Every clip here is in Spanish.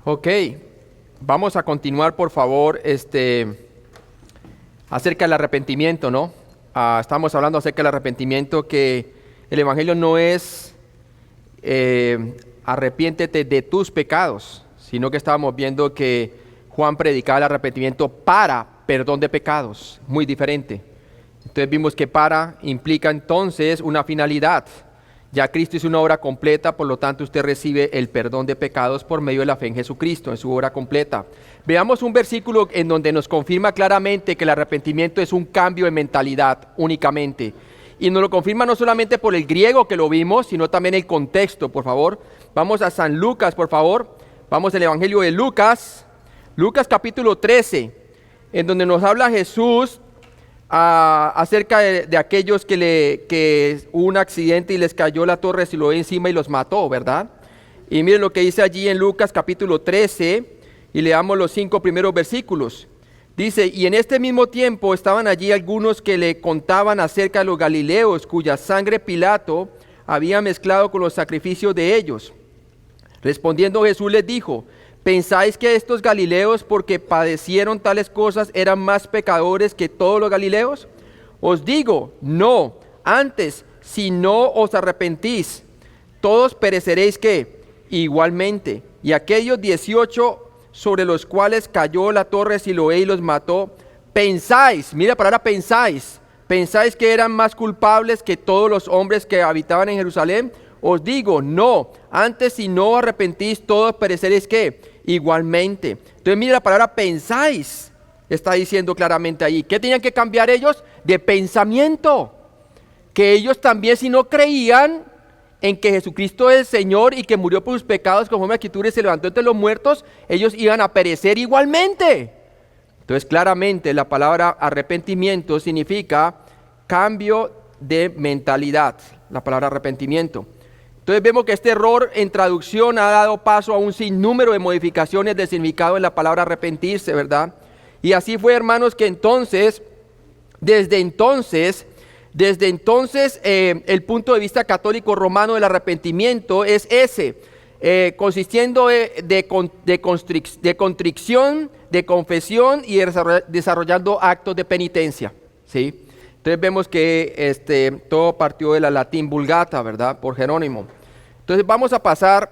Ok, vamos a continuar, por favor, acerca del arrepentimiento, ¿no? Estamos hablando acerca del arrepentimiento, que el Evangelio no es arrepiéntete de tus pecados, sino que estábamos viendo que Juan predicaba el arrepentimiento para perdón de pecados, muy diferente. Entonces vimos que para implica entonces una finalidad. Ya Cristo hizo una obra completa, por lo tanto usted recibe el perdón de pecados por medio de la fe en Jesucristo, en su obra completa. Veamos un versículo en donde nos confirma claramente que el arrepentimiento es un cambio de mentalidad únicamente. Y nos lo confirma no solamente por el griego que lo vimos, sino también el contexto, por favor. Vamos a San Lucas, por favor. Vamos al Evangelio de Lucas, Lucas capítulo 13, en donde nos habla Jesús acerca de aquellos que hubo un accidente y les cayó la torre de Siloé encima y los mató, ¿verdad? Y miren lo que dice allí en Lucas capítulo 13, y leamos los 5 primeros versículos. Dice: y en este mismo tiempo estaban allí algunos que le contaban acerca de los galileos, cuya sangre Pilato había mezclado con los sacrificios de ellos. Respondiendo Jesús les dijo: ¿pensáis que estos galileos, porque padecieron tales cosas, eran más pecadores que todos los galileos? Os digo, no. Antes, si no os arrepentís, todos pereceréis ¿qué? Igualmente. Y aquellos 18 sobre los cuales cayó la torre de Siloé y los mató, pensáis, mira la palabra pensáis que eran más culpables que todos los hombres que habitaban en Jerusalén. Os digo, no. Antes, si no os arrepentís, todos pereceréis ¿qué? Igualmente. Entonces mira la palabra pensáis, está diciendo claramente ahí. ¿Qué tenían que cambiar ellos? De pensamiento. Que ellos también, si no creían en que Jesucristo es el Señor y que murió por sus pecados conforme a la Escritura y se levantó entre los muertos, ellos iban a perecer igualmente. Entonces claramente la palabra arrepentimiento significa cambio de mentalidad, la palabra arrepentimiento. Entonces vemos que este error en traducción ha dado paso a un sinnúmero de modificaciones de significado en la palabra arrepentirse, ¿verdad? Y así fue, hermanos, que desde entonces, el punto de vista católico romano del arrepentimiento es ese, consistiendo de contrición, de confesión y desarrollando actos de penitencia, ¿sí? Entonces vemos que todo partió de la latín vulgata, ¿verdad? Por Jerónimo. Entonces vamos a pasar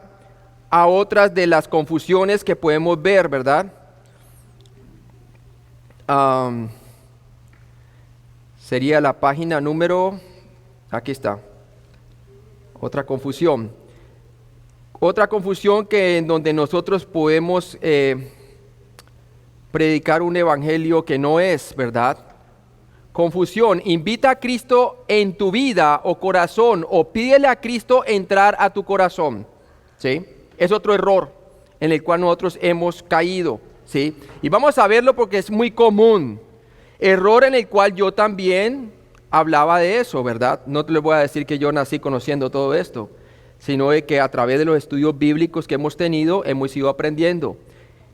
a otras de las confusiones que podemos ver, ¿verdad? Sería la página número, aquí está, otra confusión. Otra confusión que en donde nosotros podemos predicar un evangelio que no es, ¿verdad? Confusión: invita a Cristo en tu vida o corazón, o pídele a Cristo entrar a tu corazón, ¿sí? Es otro error en el cual nosotros hemos caído, ¿sí? Y vamos a verlo porque es muy común. Error en el cual yo también hablaba de eso, ¿verdad? No te les voy a decir que yo nací conociendo todo esto, sino de que a través de los estudios bíblicos que hemos tenido, hemos ido aprendiendo.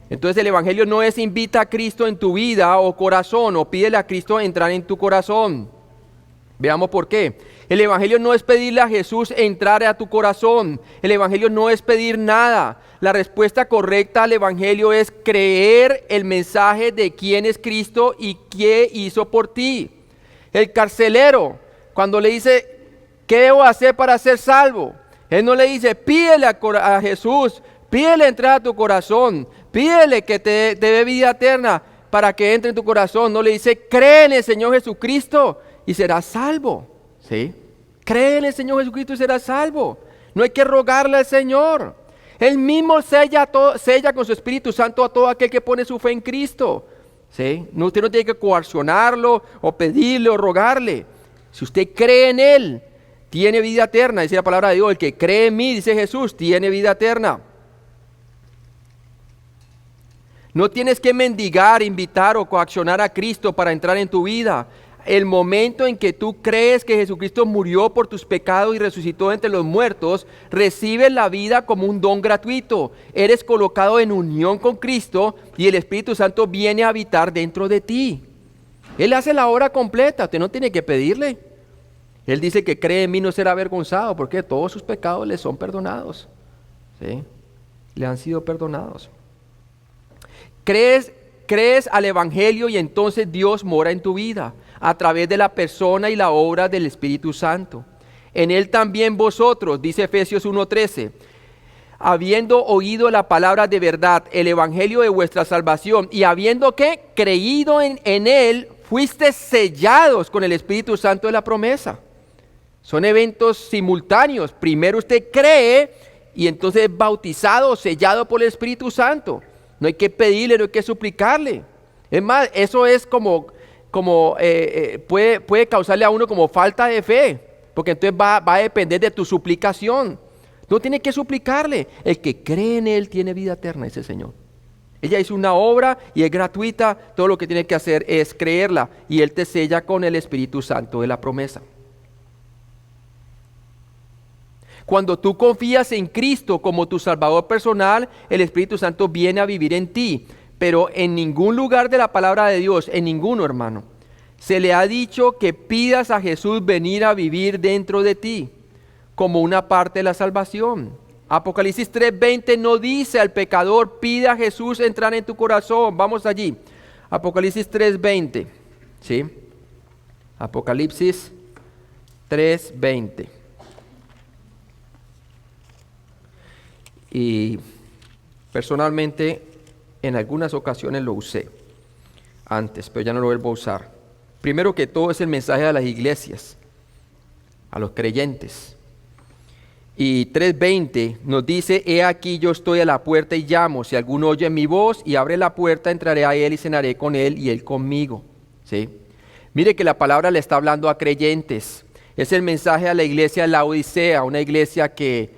Entonces el evangelio no es invita a Cristo en tu vida o corazón, o pídele a Cristo entrar en tu corazón. Veamos por qué. El evangelio no es pedirle a Jesús entrar a tu corazón. El evangelio no es pedir nada. La respuesta correcta al evangelio es creer el mensaje de quién es Cristo y qué hizo por ti. El carcelero, cuando le dice, ¿qué debo hacer para ser salvo? Él no le dice, pídele a Jesús, pídele entrar a tu corazón, pídele que te dé vida eterna para que entre en tu corazón. No le dice, cree en el Señor Jesucristo y serás salvo, ¿sí? Cree en el Señor Jesucristo y serás salvo. No hay que rogarle al Señor. Él mismo sella con su Espíritu Santo a todo aquel que pone su fe en Cristo, ¿sí? Usted no tiene que coaccionarlo o pedirle o rogarle. Si usted cree en Él, tiene vida eterna. Dice la palabra de Dios, el que cree en mí, dice Jesús, tiene vida eterna. No tienes que mendigar, invitar o coaccionar a Cristo para entrar en tu vida. El momento en que tú crees que Jesucristo murió por tus pecados y resucitó entre los muertos, recibes la vida como un don gratuito. Eres colocado en unión con Cristo y el Espíritu Santo viene a habitar dentro de ti. Él hace la obra completa, usted no tiene que pedirle. Él dice que cree en mí no será avergonzado, porque todos sus pecados le son perdonados, ¿sí? Le han sido perdonados. Crees al Evangelio y entonces Dios mora en tu vida a través de la persona y la obra del Espíritu Santo. En Él también vosotros, dice Efesios 1:13, habiendo oído la palabra de verdad, el Evangelio de vuestra salvación, y habiendo ¿qué? Creído en Él, fuiste sellados con el Espíritu Santo de la promesa. Son eventos simultáneos. Primero usted cree y entonces es bautizado o sellado por el Espíritu Santo. No hay que pedirle, no hay que suplicarle. Es más, eso es puede causarle a uno como falta de fe, porque entonces va a depender de tu suplicación. No tiene que suplicarle. El que cree en Él tiene vida eterna, dice el Señor. Ella hizo una obra y es gratuita. Todo lo que tiene que hacer es creerla y Él te sella con el Espíritu Santo de la promesa. Cuando tú confías en Cristo como tu Salvador personal, el Espíritu Santo viene a vivir en ti. Pero en ningún lugar de la palabra de Dios, en ninguno, hermano, se le ha dicho que pidas a Jesús venir a vivir dentro de ti como una parte de la salvación. Apocalipsis 3:20 no dice al pecador, pide a Jesús entrar en tu corazón. Vamos allí. Apocalipsis 3:20. ¿Sí? Apocalipsis 3:20. Y personalmente en algunas ocasiones lo usé antes, pero ya no lo vuelvo a usar. Primero que todo es el mensaje a las iglesias, a los creyentes. Y 3:20 nos dice, he aquí yo estoy a la puerta y llamo, si alguno oye mi voz y abre la puerta, entraré a él y cenaré con él y él conmigo. ¿Sí? Mire que la palabra le está hablando a creyentes. Es el mensaje a la iglesia de Laodicea, una iglesia que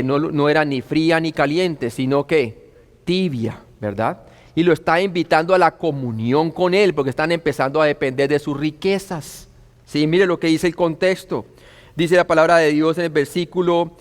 no era ni fría ni caliente, sino que tibia, ¿verdad? Y lo está invitando a la comunión con Él, porque están empezando a depender de sus riquezas. Sí, mire lo que dice el contexto. Dice la palabra de Dios en el versículo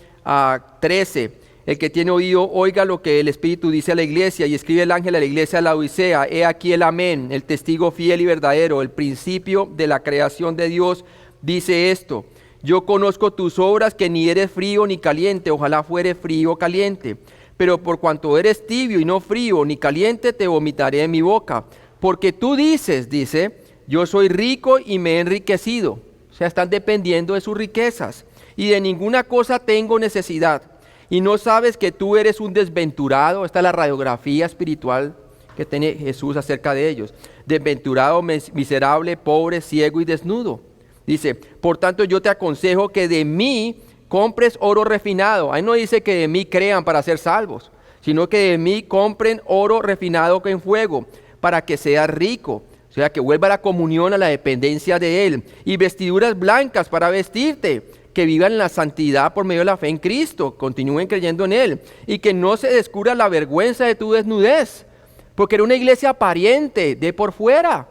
13, el que tiene oído, oiga lo que el Espíritu dice a la iglesia, y escribe el ángel a la iglesia de la Odisea, he aquí el amén, el testigo fiel y verdadero, el principio de la creación de Dios, dice esto, yo conozco tus obras, que ni eres frío ni caliente, ojalá fuere frío o caliente, pero por cuanto eres tibio y no frío ni caliente, te vomitaré de mi boca, porque tú dices, dice, yo soy rico y me he enriquecido. O sea, están dependiendo de sus riquezas y de ninguna cosa tengo necesidad. Y no sabes que tú eres un desventurado. Esta es la radiografía espiritual que tiene Jesús acerca de ellos. Desventurado, miserable, pobre, ciego y desnudo. Dice, por tanto yo te aconsejo que de mí compres oro refinado. Ahí no dice que de mí crean para ser salvos, sino que de mí compren oro refinado en fuego, para que seas rico. O sea, que vuelva la comunión a la dependencia de Él. Y vestiduras blancas para vestirte, que vivan en la santidad por medio de la fe en Cristo. Continúen creyendo en Él. Y que no se descubra la vergüenza de tu desnudez. Porque era una iglesia aparente de por fuera.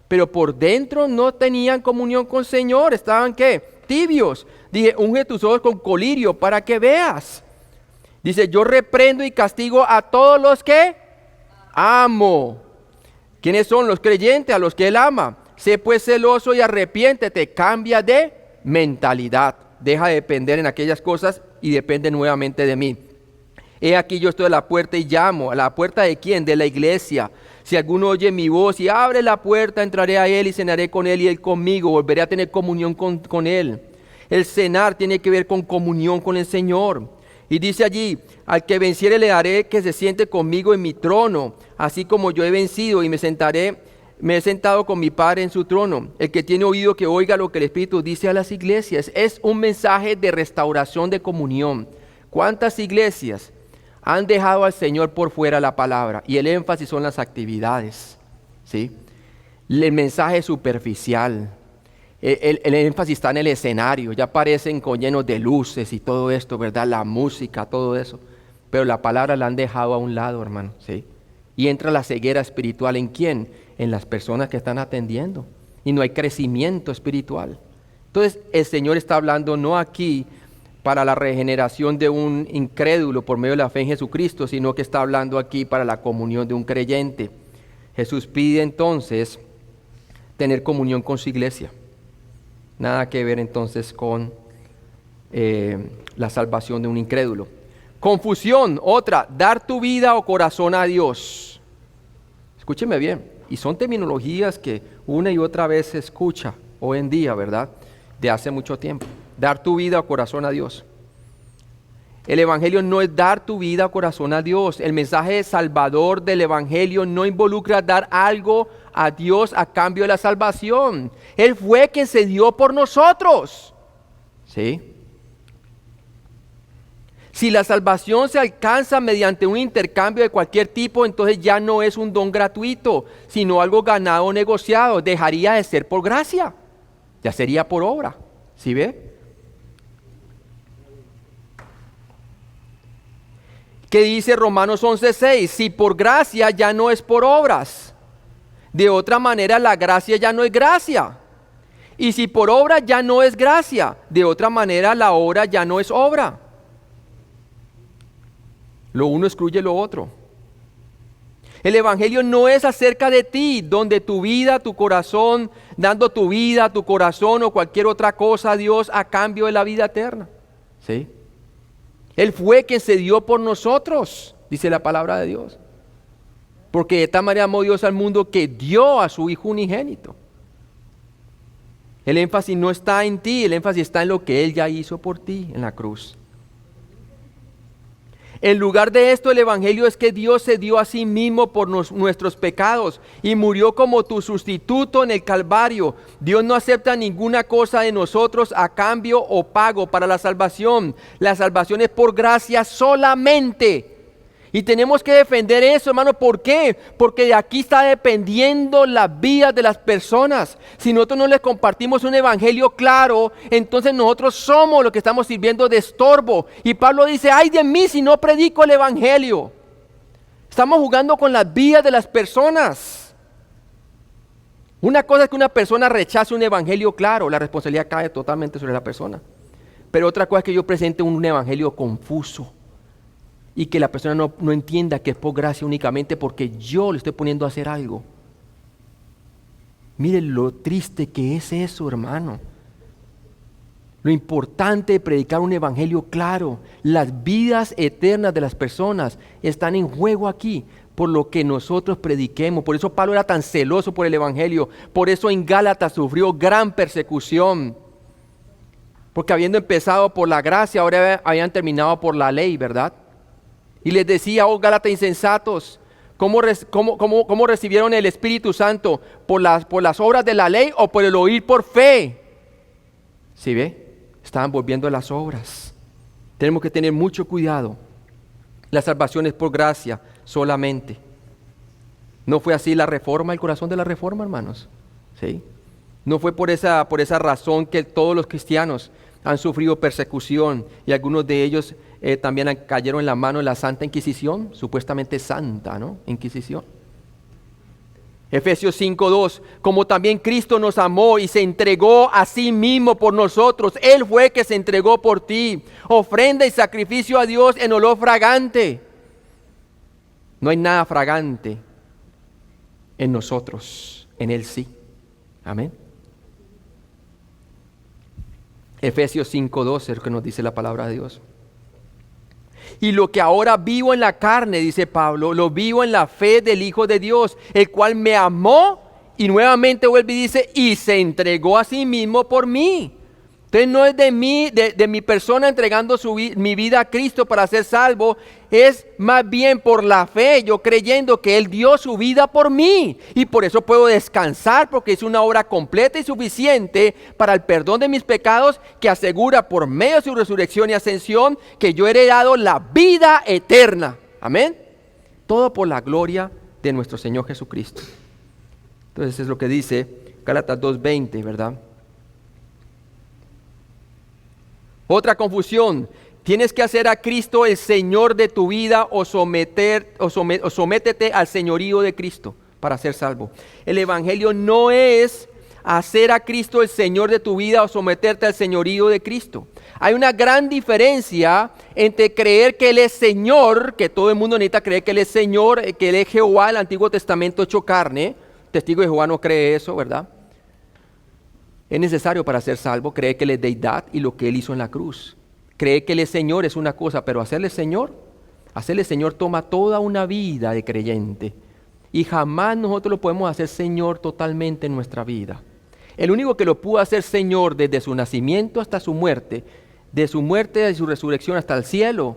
Pero por dentro no tenían comunión con el Señor. Estaban, ¿qué? Tibios. Dije, unge tus ojos con colirio para que veas. Dice, yo reprendo y castigo a todos los que amo. ¿Quiénes son los creyentes? A los que Él ama. Sé pues celoso y arrepiéntete. Cambia de mentalidad. Deja de depender en aquellas cosas y depende nuevamente de mí. He aquí yo estoy a la puerta y llamo. ¿A la puerta de quién? De la iglesia. Si alguno oye mi voz y abre la puerta, entraré a Él y cenaré con Él y Él conmigo. Volveré a tener comunión con Él. El cenar tiene que ver con comunión con el Señor. Y dice allí, al que venciere le daré que se siente conmigo en mi trono, así como yo he vencido y me he sentado con mi Padre en su trono. El que tiene oído que oiga lo que el Espíritu dice a las iglesias. Es un mensaje de restauración de comunión. ¿Cuántas iglesias han dejado al Señor por fuera la palabra? Y el énfasis son las actividades, ¿sí? El mensaje es superficial. El énfasis está en el escenario, ya aparecen con llenos de luces y todo esto, ¿verdad? La música, todo eso. Pero la palabra la han dejado a un lado, hermano, ¿sí? Y entra la ceguera espiritual, ¿en quién? En las personas que están atendiendo. Y no hay crecimiento espiritual. Entonces, el Señor está hablando no aquí para la regeneración de un incrédulo por medio de la fe en Jesucristo, sino que está hablando aquí para la comunión de un creyente. Jesús pide entonces tener comunión con su iglesia. Nada que ver entonces con la salvación de un incrédulo. Confusión, otra, dar tu vida o corazón a Dios. Escúcheme bien, y son terminologías que una y otra vez se escucha hoy en día, ¿verdad? De hace mucho tiempo. Dar tu vida o corazón a Dios. El Evangelio no es dar tu vida o corazón a Dios. El mensaje salvador del Evangelio no involucra dar algo a Dios a cambio de la salvación. Él fue quien se dio por nosotros. ¿Sí? Si la salvación se alcanza mediante un intercambio de cualquier tipo, entonces ya no es un don gratuito, sino algo ganado o negociado. Dejaría de ser por gracia. Ya sería por obra. ¿Sí ve? ¿Qué dice Romanos 11:6? Si por gracia ya no es por obras. De otra manera la gracia ya no es gracia. Y si por obra ya no es gracia, de otra manera la obra ya no es obra. Lo uno excluye lo otro. El Evangelio no es acerca de ti, donde tu vida, tu corazón, dando tu vida, tu corazón o cualquier otra cosa a Dios a cambio de la vida eterna. ¿Sí? Él fue quien se dio por nosotros, dice la palabra de Dios. Porque de tal manera amó Dios al mundo que dio a su Hijo unigénito. El énfasis no está en ti, el énfasis está en lo que Él ya hizo por ti en la cruz. En lugar de esto, el Evangelio es que Dios se dio a sí mismo por nuestros pecados y murió como tu sustituto en el Calvario. Dios no acepta ninguna cosa de nosotros a cambio o pago para la salvación. La salvación es por gracia solamente. Y tenemos que defender eso, hermano. ¿Por qué? Porque de aquí está dependiendo la vida de las personas. Si nosotros no les compartimos un evangelio claro, entonces nosotros somos los que estamos sirviendo de estorbo. Y Pablo dice, ay de mí si no predico el evangelio. Estamos jugando con las vidas de las personas. Una cosa es que una persona rechace un evangelio claro, la responsabilidad cae totalmente sobre la persona. Pero otra cosa es que yo presente un evangelio confuso. Y que la persona no entienda que es por gracia únicamente porque yo le estoy poniendo a hacer algo. Miren lo triste que es eso, hermano. Lo importante de predicar un evangelio claro. Las vidas eternas de las personas están en juego aquí por lo que nosotros prediquemos. Por eso Pablo era tan celoso por el evangelio. Por eso en Gálatas sufrió gran persecución. Porque habiendo empezado por la gracia, ahora habían terminado por la ley, ¿verdad? Y les decía, oh Gálatas insensatos, ¿cómo recibieron el Espíritu Santo? ¿Por las obras de la ley o por el oír por fe? ¿Sí ve? Estaban volviendo a las obras. Tenemos que tener mucho cuidado. La salvación es por gracia solamente. ¿No fue así la reforma, el corazón de la reforma, hermanos? ¿Sí? No fue por esa razón que todos los cristianos han sufrido persecución y algunos de ellos también cayeron en la mano de la Santa Inquisición, supuestamente santa, ¿no? Inquisición. Efesios 5:2, como también Cristo nos amó y se entregó a sí mismo por nosotros, Él fue que se entregó por ti, ofrenda y sacrificio a Dios en olor fragante. No hay nada fragante en nosotros, en Él sí. Amén. Efesios 5:12 es lo que nos dice la palabra de Dios. Y lo que ahora vivo en la carne, dice Pablo, lo vivo en la fe del Hijo de Dios, el cual me amó y nuevamente vuelve y dice, y se entregó a sí mismo por mí. Entonces no es de mí, de mi persona entregando mi vida a Cristo para ser salvo, es más bien por la fe, yo creyendo que Él dio su vida por mí. Y por eso puedo descansar, porque es una obra completa y suficiente para el perdón de mis pecados, que asegura por medio de su resurrección y ascensión, que yo he heredado la vida eterna. Amén. Todo por la gloria de nuestro Señor Jesucristo. Entonces es lo que dice Gálatas 2:20, ¿verdad? Otra confusión, tienes que hacer a Cristo el Señor de tu vida o sométete al señorío de Cristo para ser salvo. El Evangelio no es hacer a Cristo el Señor de tu vida o someterte al señorío de Cristo. Hay una gran diferencia entre creer que Él es Señor, que todo el mundo necesita creer que Él es Señor, que Él es Jehová, el Antiguo Testamento hecho carne. Testigo de Jehová no cree eso, ¿verdad? Es necesario para ser salvo creer que Él es deidad y lo que Él hizo en la cruz. Creer que Él es Señor es una cosa, pero hacerle Señor toma toda una vida de creyente. Y jamás nosotros lo podemos hacer Señor totalmente en nuestra vida. El único que lo pudo hacer Señor desde su nacimiento hasta su muerte, de su muerte y su resurrección hasta el cielo,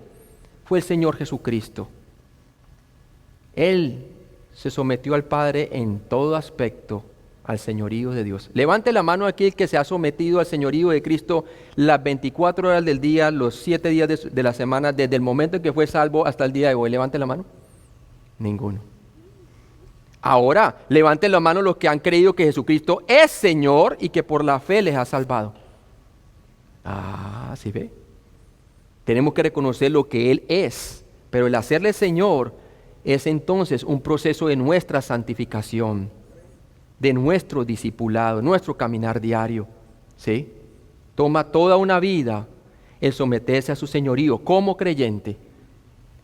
fue el Señor Jesucristo. Él se sometió al Padre en todo aspecto al señorío de Dios. Levante la mano aquí el que se ha sometido al señorío de Cristo las 24 horas del día, los 7 días de la semana, desde el momento en que fue salvo hasta el día de hoy. Levante la mano. Ninguno. Ahora, levanten la mano los que han creído que Jesucristo es Señor y que por la fe les ha salvado. ¿Sí ve? Tenemos que reconocer lo que Él es, pero el hacerle Señor es entonces un proceso de nuestra santificación, de nuestro discipulado, nuestro caminar diario. ¿Sí? Toma toda una vida el someterse a su señorío como creyente.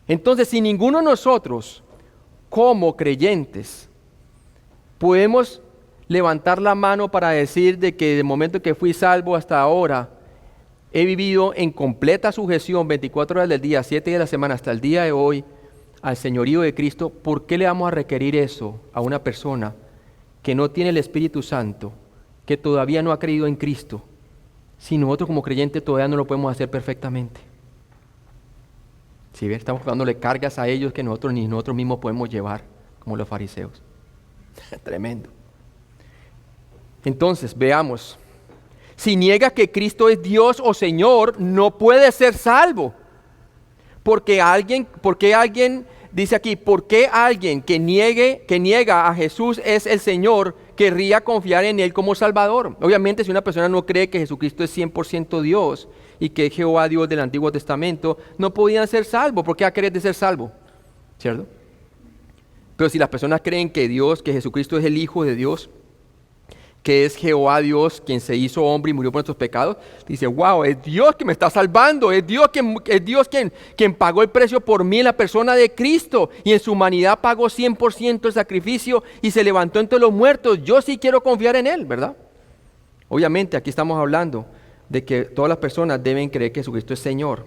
Entonces, si ninguno de nosotros, como creyentes, podemos levantar la mano para decir de que del momento que fui salvo hasta ahora, he vivido en completa sujeción 24 horas del día, 7 días de la semana, hasta el día de hoy, al señorío de Cristo, ¿por qué le vamos a requerir eso a una persona que no tiene el Espíritu Santo, que todavía no ha creído en Cristo, si nosotros como creyentes todavía no lo podemos hacer perfectamente? ¿Sí? Estamos dándole cargas a ellos que nosotros ni nosotros mismos podemos llevar, como los fariseos. Tremendo. Entonces, veamos. Si niega que Cristo es Dios o Señor, no puede ser salvo. ¿Por qué alguien, dice aquí, por qué alguien que niega a Jesús es el Señor, querría confiar en Él como Salvador? Obviamente, si una persona no cree que Jesucristo es 100% Dios y que es Jehová Dios del Antiguo Testamento, no podían ser salvos. ¿Por qué va a querer de ser salvo? ¿Cierto? Pero si las personas creen que Jesucristo es el Hijo de Dios, que es Jehová Dios quien se hizo hombre y murió por nuestros pecados, dice, wow, es Dios que me está salvando, es Dios quien pagó el precio por mí en la persona de Cristo, y en su humanidad pagó 100% el sacrificio y se levantó entre los muertos. Yo sí quiero confiar en Él, ¿verdad? Obviamente aquí estamos hablando de que todas las personas deben creer que Jesucristo es Señor.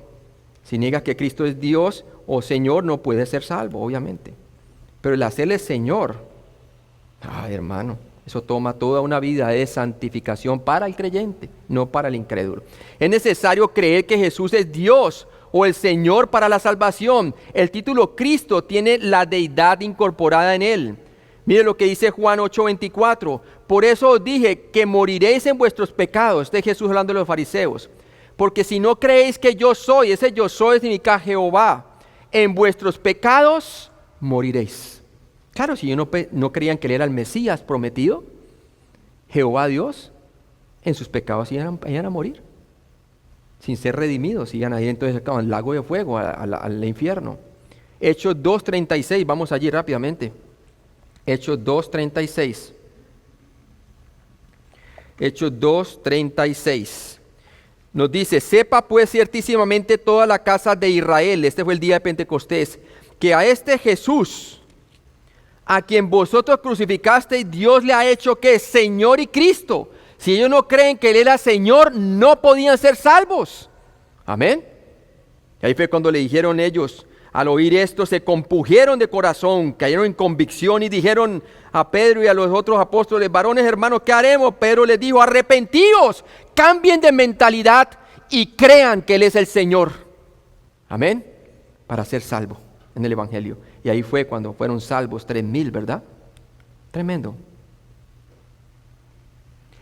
Si niegas que Cristo es Dios o Señor, no puede ser salvo, obviamente. Pero el hacerle Señor, hermano, eso toma toda una vida de santificación para el creyente, no para el incrédulo. Es necesario creer que Jesús es Dios o el Señor para la salvación. El título Cristo tiene la deidad incorporada en Él. Mire lo que dice Juan 8:24. Por eso os dije que moriréis en vuestros pecados. Este es Jesús hablando de los fariseos. Porque si no creéis que yo soy, ese yo soy significa Jehová, en vuestros pecados moriréis. Claro, si ellos no creían que Él era el Mesías prometido, Jehová Dios, en sus pecados iban a morir, sin ser redimidos, iban a ir entonces al lago de fuego, al infierno. Hechos 2:36, vamos allí rápidamente. Hechos 2:36. Hechos 2:36. Nos dice, sepa pues ciertísimamente toda la casa de Israel, este fue el día de Pentecostés, que a este Jesús, a quien vosotros crucificasteis, Dios le ha hecho que es Señor y Cristo. Si ellos no creen que Él era Señor, no podían ser salvos. Amén. Y ahí fue cuando le dijeron ellos, al oír esto, se compungieron de corazón, cayeron en convicción y dijeron a Pedro y a los otros apóstoles, varones hermanos, ¿qué haremos? Pedro les dijo, arrepentíos, cambien de mentalidad y crean que Él es el Señor. Amén. Para ser salvo en el Evangelio. Y ahí fue cuando fueron salvos 3,000, ¿verdad? Tremendo.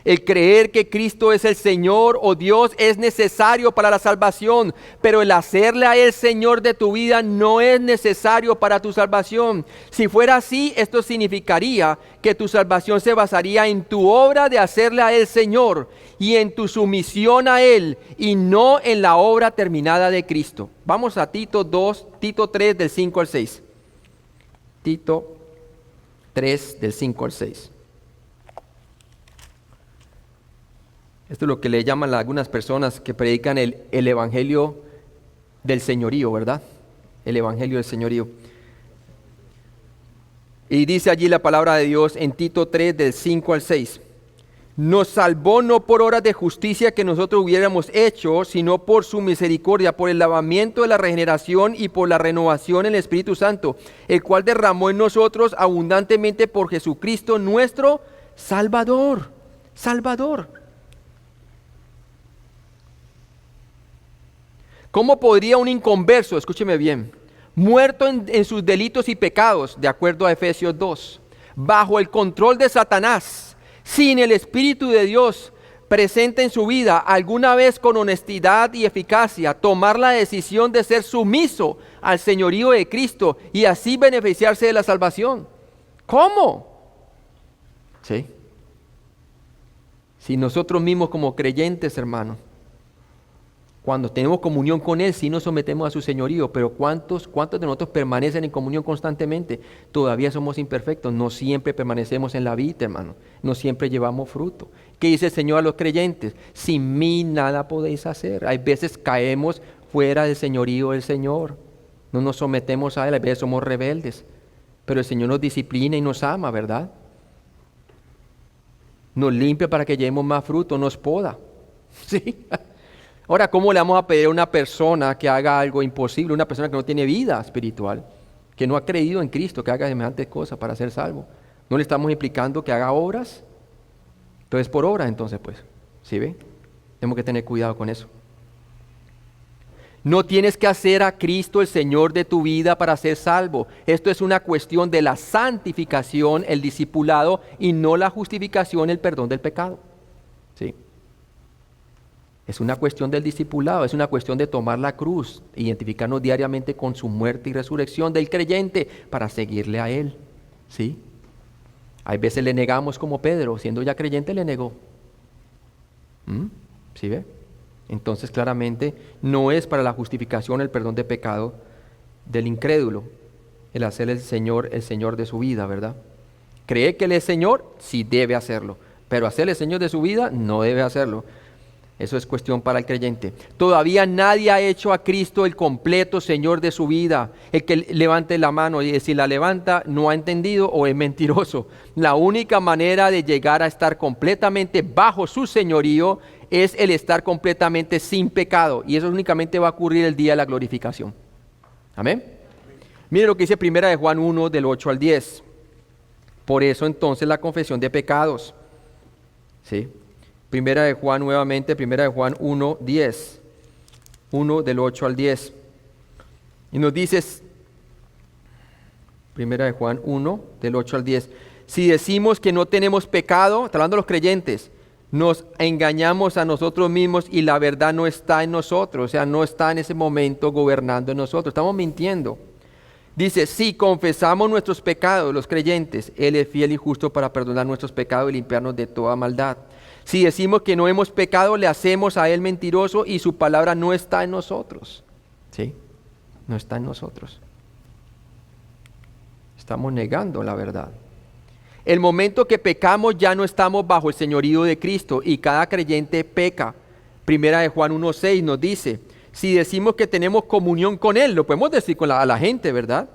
El creer que Cristo es el Señor o Dios es necesario para la salvación, pero el hacerle a Él Señor de tu vida no es necesario para tu salvación. Si fuera así, esto significaría que tu salvación se basaría en tu obra de hacerle a Él Señor y en tu sumisión a Él y no en la obra terminada de Cristo. Vamos a Tito 3 del 5 al 6. Tito 3 del 5 al 6. Esto es lo que le llaman a algunas personas que predican el evangelio del señorío, ¿verdad? El evangelio del señorío. Y dice allí la palabra de Dios en Tito 3 del 5 al 6. Nos salvó no por obras de justicia que nosotros hubiéramos hecho, sino por su misericordia, por el lavamiento de la regeneración y por la renovación en el Espíritu Santo, el cual derramó en nosotros abundantemente por Jesucristo nuestro Salvador. Salvador. ¿Cómo podría un inconverso, escúcheme bien, muerto en sus delitos y pecados, de acuerdo a Efesios 2, bajo el control de Satanás, sin el Espíritu de Dios presente en su vida, alguna vez con honestidad y eficacia, tomar la decisión de ser sumiso al señorío de Cristo y así beneficiarse de la salvación? ¿Cómo? Sí. Si nosotros mismos como creyentes, hermanos, cuando tenemos comunión con Él, sí nos sometemos a su señorío, pero ¿cuántos de nosotros permanecen en comunión constantemente? Todavía somos imperfectos, no siempre permanecemos en la vida, hermano, no siempre llevamos fruto. ¿Qué dice el Señor a los creyentes? Sin mí nada podéis hacer. Hay veces caemos fuera del señorío del Señor, no nos sometemos a Él, a veces somos rebeldes, pero el Señor nos disciplina y nos ama, ¿verdad? Nos limpia para que llevemos más fruto, nos poda, ¿sí? Ahora, ¿cómo le vamos a pedir a una persona que haga algo imposible? Una persona que no tiene vida espiritual, que no ha creído en Cristo, que haga semejantes cosas para ser salvo. ¿No le estamos implicando que haga obras? Entonces, por obras, entonces, pues, ¿sí ve? Tenemos que tener cuidado con eso. No tienes que hacer a Cristo el Señor de tu vida para ser salvo. Esto es una cuestión de la santificación, el discipulado, y no la justificación, el perdón del pecado. ¿Sí? Es una cuestión del discipulado, es una cuestión de tomar la cruz, identificarnos diariamente con su muerte y resurrección del creyente para seguirle a Él. ¿Sí? Hay veces le negamos como Pedro, siendo ya creyente le negó. ¿Sí ve? Entonces claramente no es para la justificación, el perdón de pecado del incrédulo, el hacer el Señor de su vida, ¿verdad? ¿Cree que Él es Señor? Sí debe hacerlo, pero hacerle Señor de su vida no debe hacerlo. Eso es cuestión para el creyente. Todavía nadie ha hecho a Cristo el completo Señor de su vida. El que levante la mano y si la levanta no ha entendido o es mentiroso. La única manera de llegar a estar completamente bajo su señorío es el estar completamente sin pecado. Y eso únicamente va a ocurrir el día de la glorificación. Amén. Mire lo que dice 1 de Juan 1 del 8 al 10. Por eso entonces la confesión de pecados. ¿Sí? Primera de Juan nuevamente, Primera de Juan 1, 10. 1 del 8 al 10. Y nos dices, Primera de Juan 1, del 8 al 10. Si decimos que no tenemos pecado, está hablando de los creyentes, nos engañamos a nosotros mismos y la verdad no está en nosotros. O sea, no está en ese momento gobernando en nosotros. Estamos mintiendo. Dice, si confesamos nuestros pecados, los creyentes, Él es fiel y justo para perdonar nuestros pecados y limpiarnos de toda maldad. Si decimos que no hemos pecado, le hacemos a Él mentiroso y su palabra no está en nosotros. ¿Sí? No está en nosotros. Estamos negando la verdad. El momento que pecamos ya no estamos bajo el señorío de Cristo y cada creyente peca. Primera de Juan 1:6 nos dice, si decimos que tenemos comunión con Él, lo podemos decir a la gente, ¿verdad?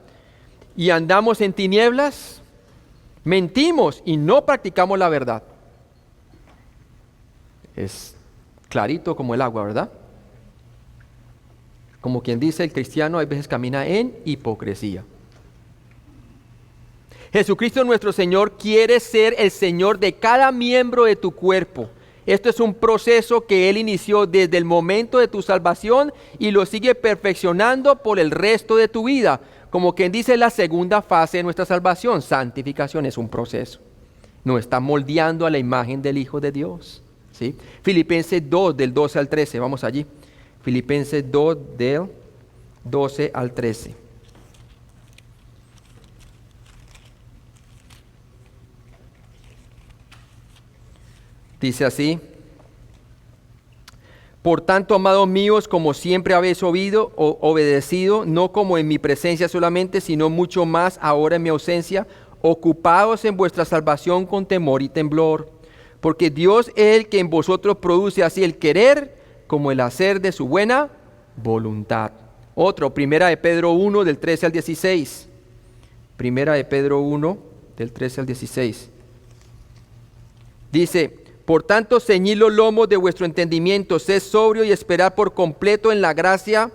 Y andamos en tinieblas, mentimos y no practicamos la verdad. Es clarito como el agua, ¿verdad? Como quien dice, el cristiano a veces camina en hipocresía. Jesucristo nuestro Señor quiere ser el Señor de cada miembro de tu cuerpo. Esto es un proceso que Él inició desde el momento de tu salvación y lo sigue perfeccionando por el resto de tu vida. Como quien dice, la segunda fase de nuestra salvación, santificación, es un proceso. Nos está moldeando a la imagen del Hijo de Dios. ¿Sí? Filipenses 2, del 12 al 13, vamos allí. Filipenses 2, del 12 al 13. Dice así, por tanto, amados míos, como siempre habéis oído o obedecido, no como en mi presencia solamente, sino mucho más ahora en mi ausencia, ocupados en vuestra salvación con temor y temblor. Porque Dios es el que en vosotros produce así el querer como el hacer de su buena voluntad. Otro, Primera de Pedro 1, del 13 al 16. Primera de Pedro 1, del 13 al 16. Dice, Por tanto, ceñid los lomos de vuestro entendimiento, sed sobrio y esperad por completo en la gracia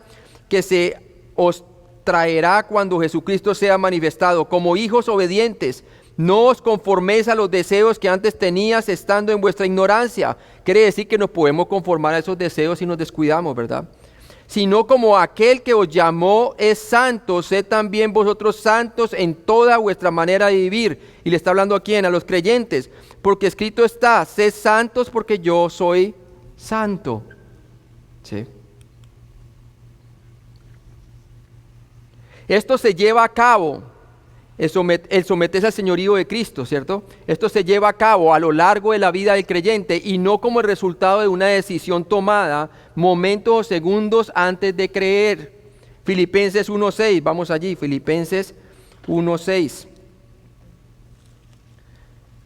que se os traerá cuando Jesucristo sea manifestado. Como hijos obedientes, no os conforméis a los deseos que antes tenías estando en vuestra ignorancia. Quiere decir que nos podemos conformar a esos deseos si nos descuidamos, ¿verdad? Sino como aquel que os llamó es santo, sed también vosotros santos en toda vuestra manera de vivir. Y le está hablando a quién, a los creyentes, porque escrito está, sed santos porque yo soy santo. ¿Sí? Esto se lleva a cabo, el someterse al señorío de Cristo, ¿cierto? Esto se lleva a cabo a lo largo de la vida del creyente y no como el resultado de una decisión tomada momentos o segundos antes de creer. Filipenses 1:6, vamos allí, Filipenses 1:6.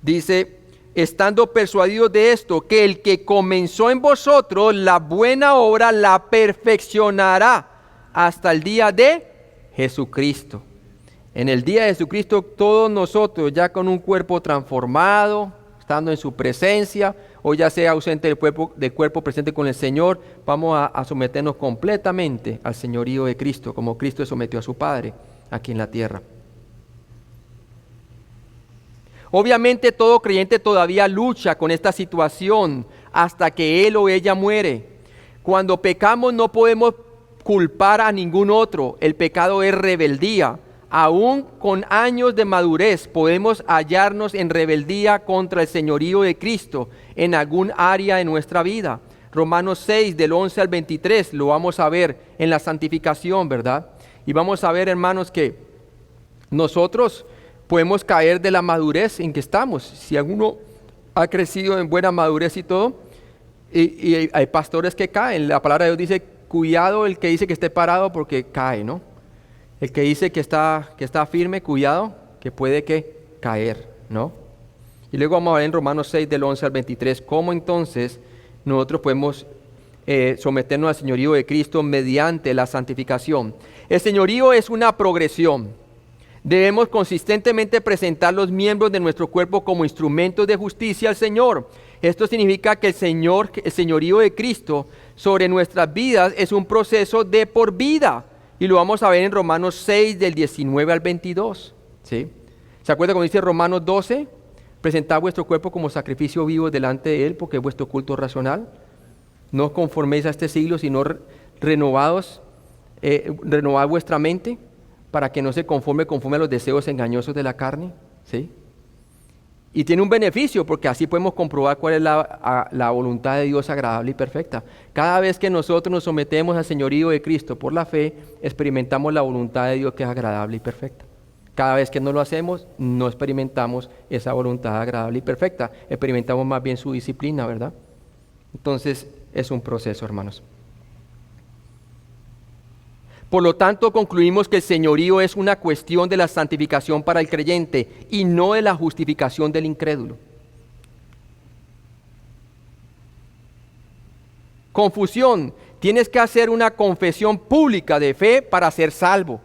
Dice, estando persuadidos de esto, que el que comenzó en vosotros la buena obra la perfeccionará hasta el día de Jesucristo. En el día de Jesucristo, todos nosotros ya con un cuerpo transformado, estando en su presencia, o ya sea ausente del cuerpo presente con el Señor, vamos a someternos completamente al señorío de Cristo, como Cristo sometió a su Padre aquí en la tierra. Obviamente todo creyente todavía lucha con esta situación hasta que él o ella muere. Cuando pecamos no podemos culpar a ningún otro, el pecado es rebeldía. Aún con años de madurez podemos hallarnos en rebeldía contra el señorío de Cristo en algún área de nuestra vida. Romanos 6 del 11 al 23 lo vamos a ver en la santificación, ¿verdad? Y vamos a ver, hermanos, que nosotros podemos caer de la madurez en que estamos. Si alguno ha crecido en buena madurez y todo, y hay pastores que caen, la palabra de Dios dice, cuidado el que dice que esté parado porque cae, ¿no? El que dice que está firme, cuidado, que puede que caer, ¿no? Y luego vamos a ver en Romanos 6 del 11 al 23, cómo entonces nosotros podemos someternos al señorío de Cristo mediante la santificación. El señorío es una progresión. Debemos consistentemente presentar los miembros de nuestro cuerpo como instrumentos de justicia al Señor. Esto significa que el señorío de Cristo sobre nuestras vidas es un proceso de por vida. Y lo vamos a ver en Romanos 6 del 19 al 22. ¿Sí? ¿Se acuerda cuando dice Romanos 12? Presentad vuestro cuerpo como sacrificio vivo delante de Él porque es vuestro culto racional. No os conforméis a este siglo, sino renovad vuestra mente para que no se conforme a los deseos engañosos de la carne. ¿Sí? Y tiene un beneficio porque así podemos comprobar cuál es la voluntad de Dios agradable y perfecta. Cada vez que nosotros nos sometemos al señorío de Cristo por la fe, experimentamos la voluntad de Dios que es agradable y perfecta. Cada vez que no lo hacemos, no experimentamos esa voluntad agradable y perfecta. Experimentamos más bien su disciplina, ¿verdad? Entonces, es un proceso, hermanos. Por lo tanto, concluimos que el señorío es una cuestión de la santificación para el creyente y no de la justificación del incrédulo. Confusión. Tienes que hacer una confesión pública de fe para ser salvo.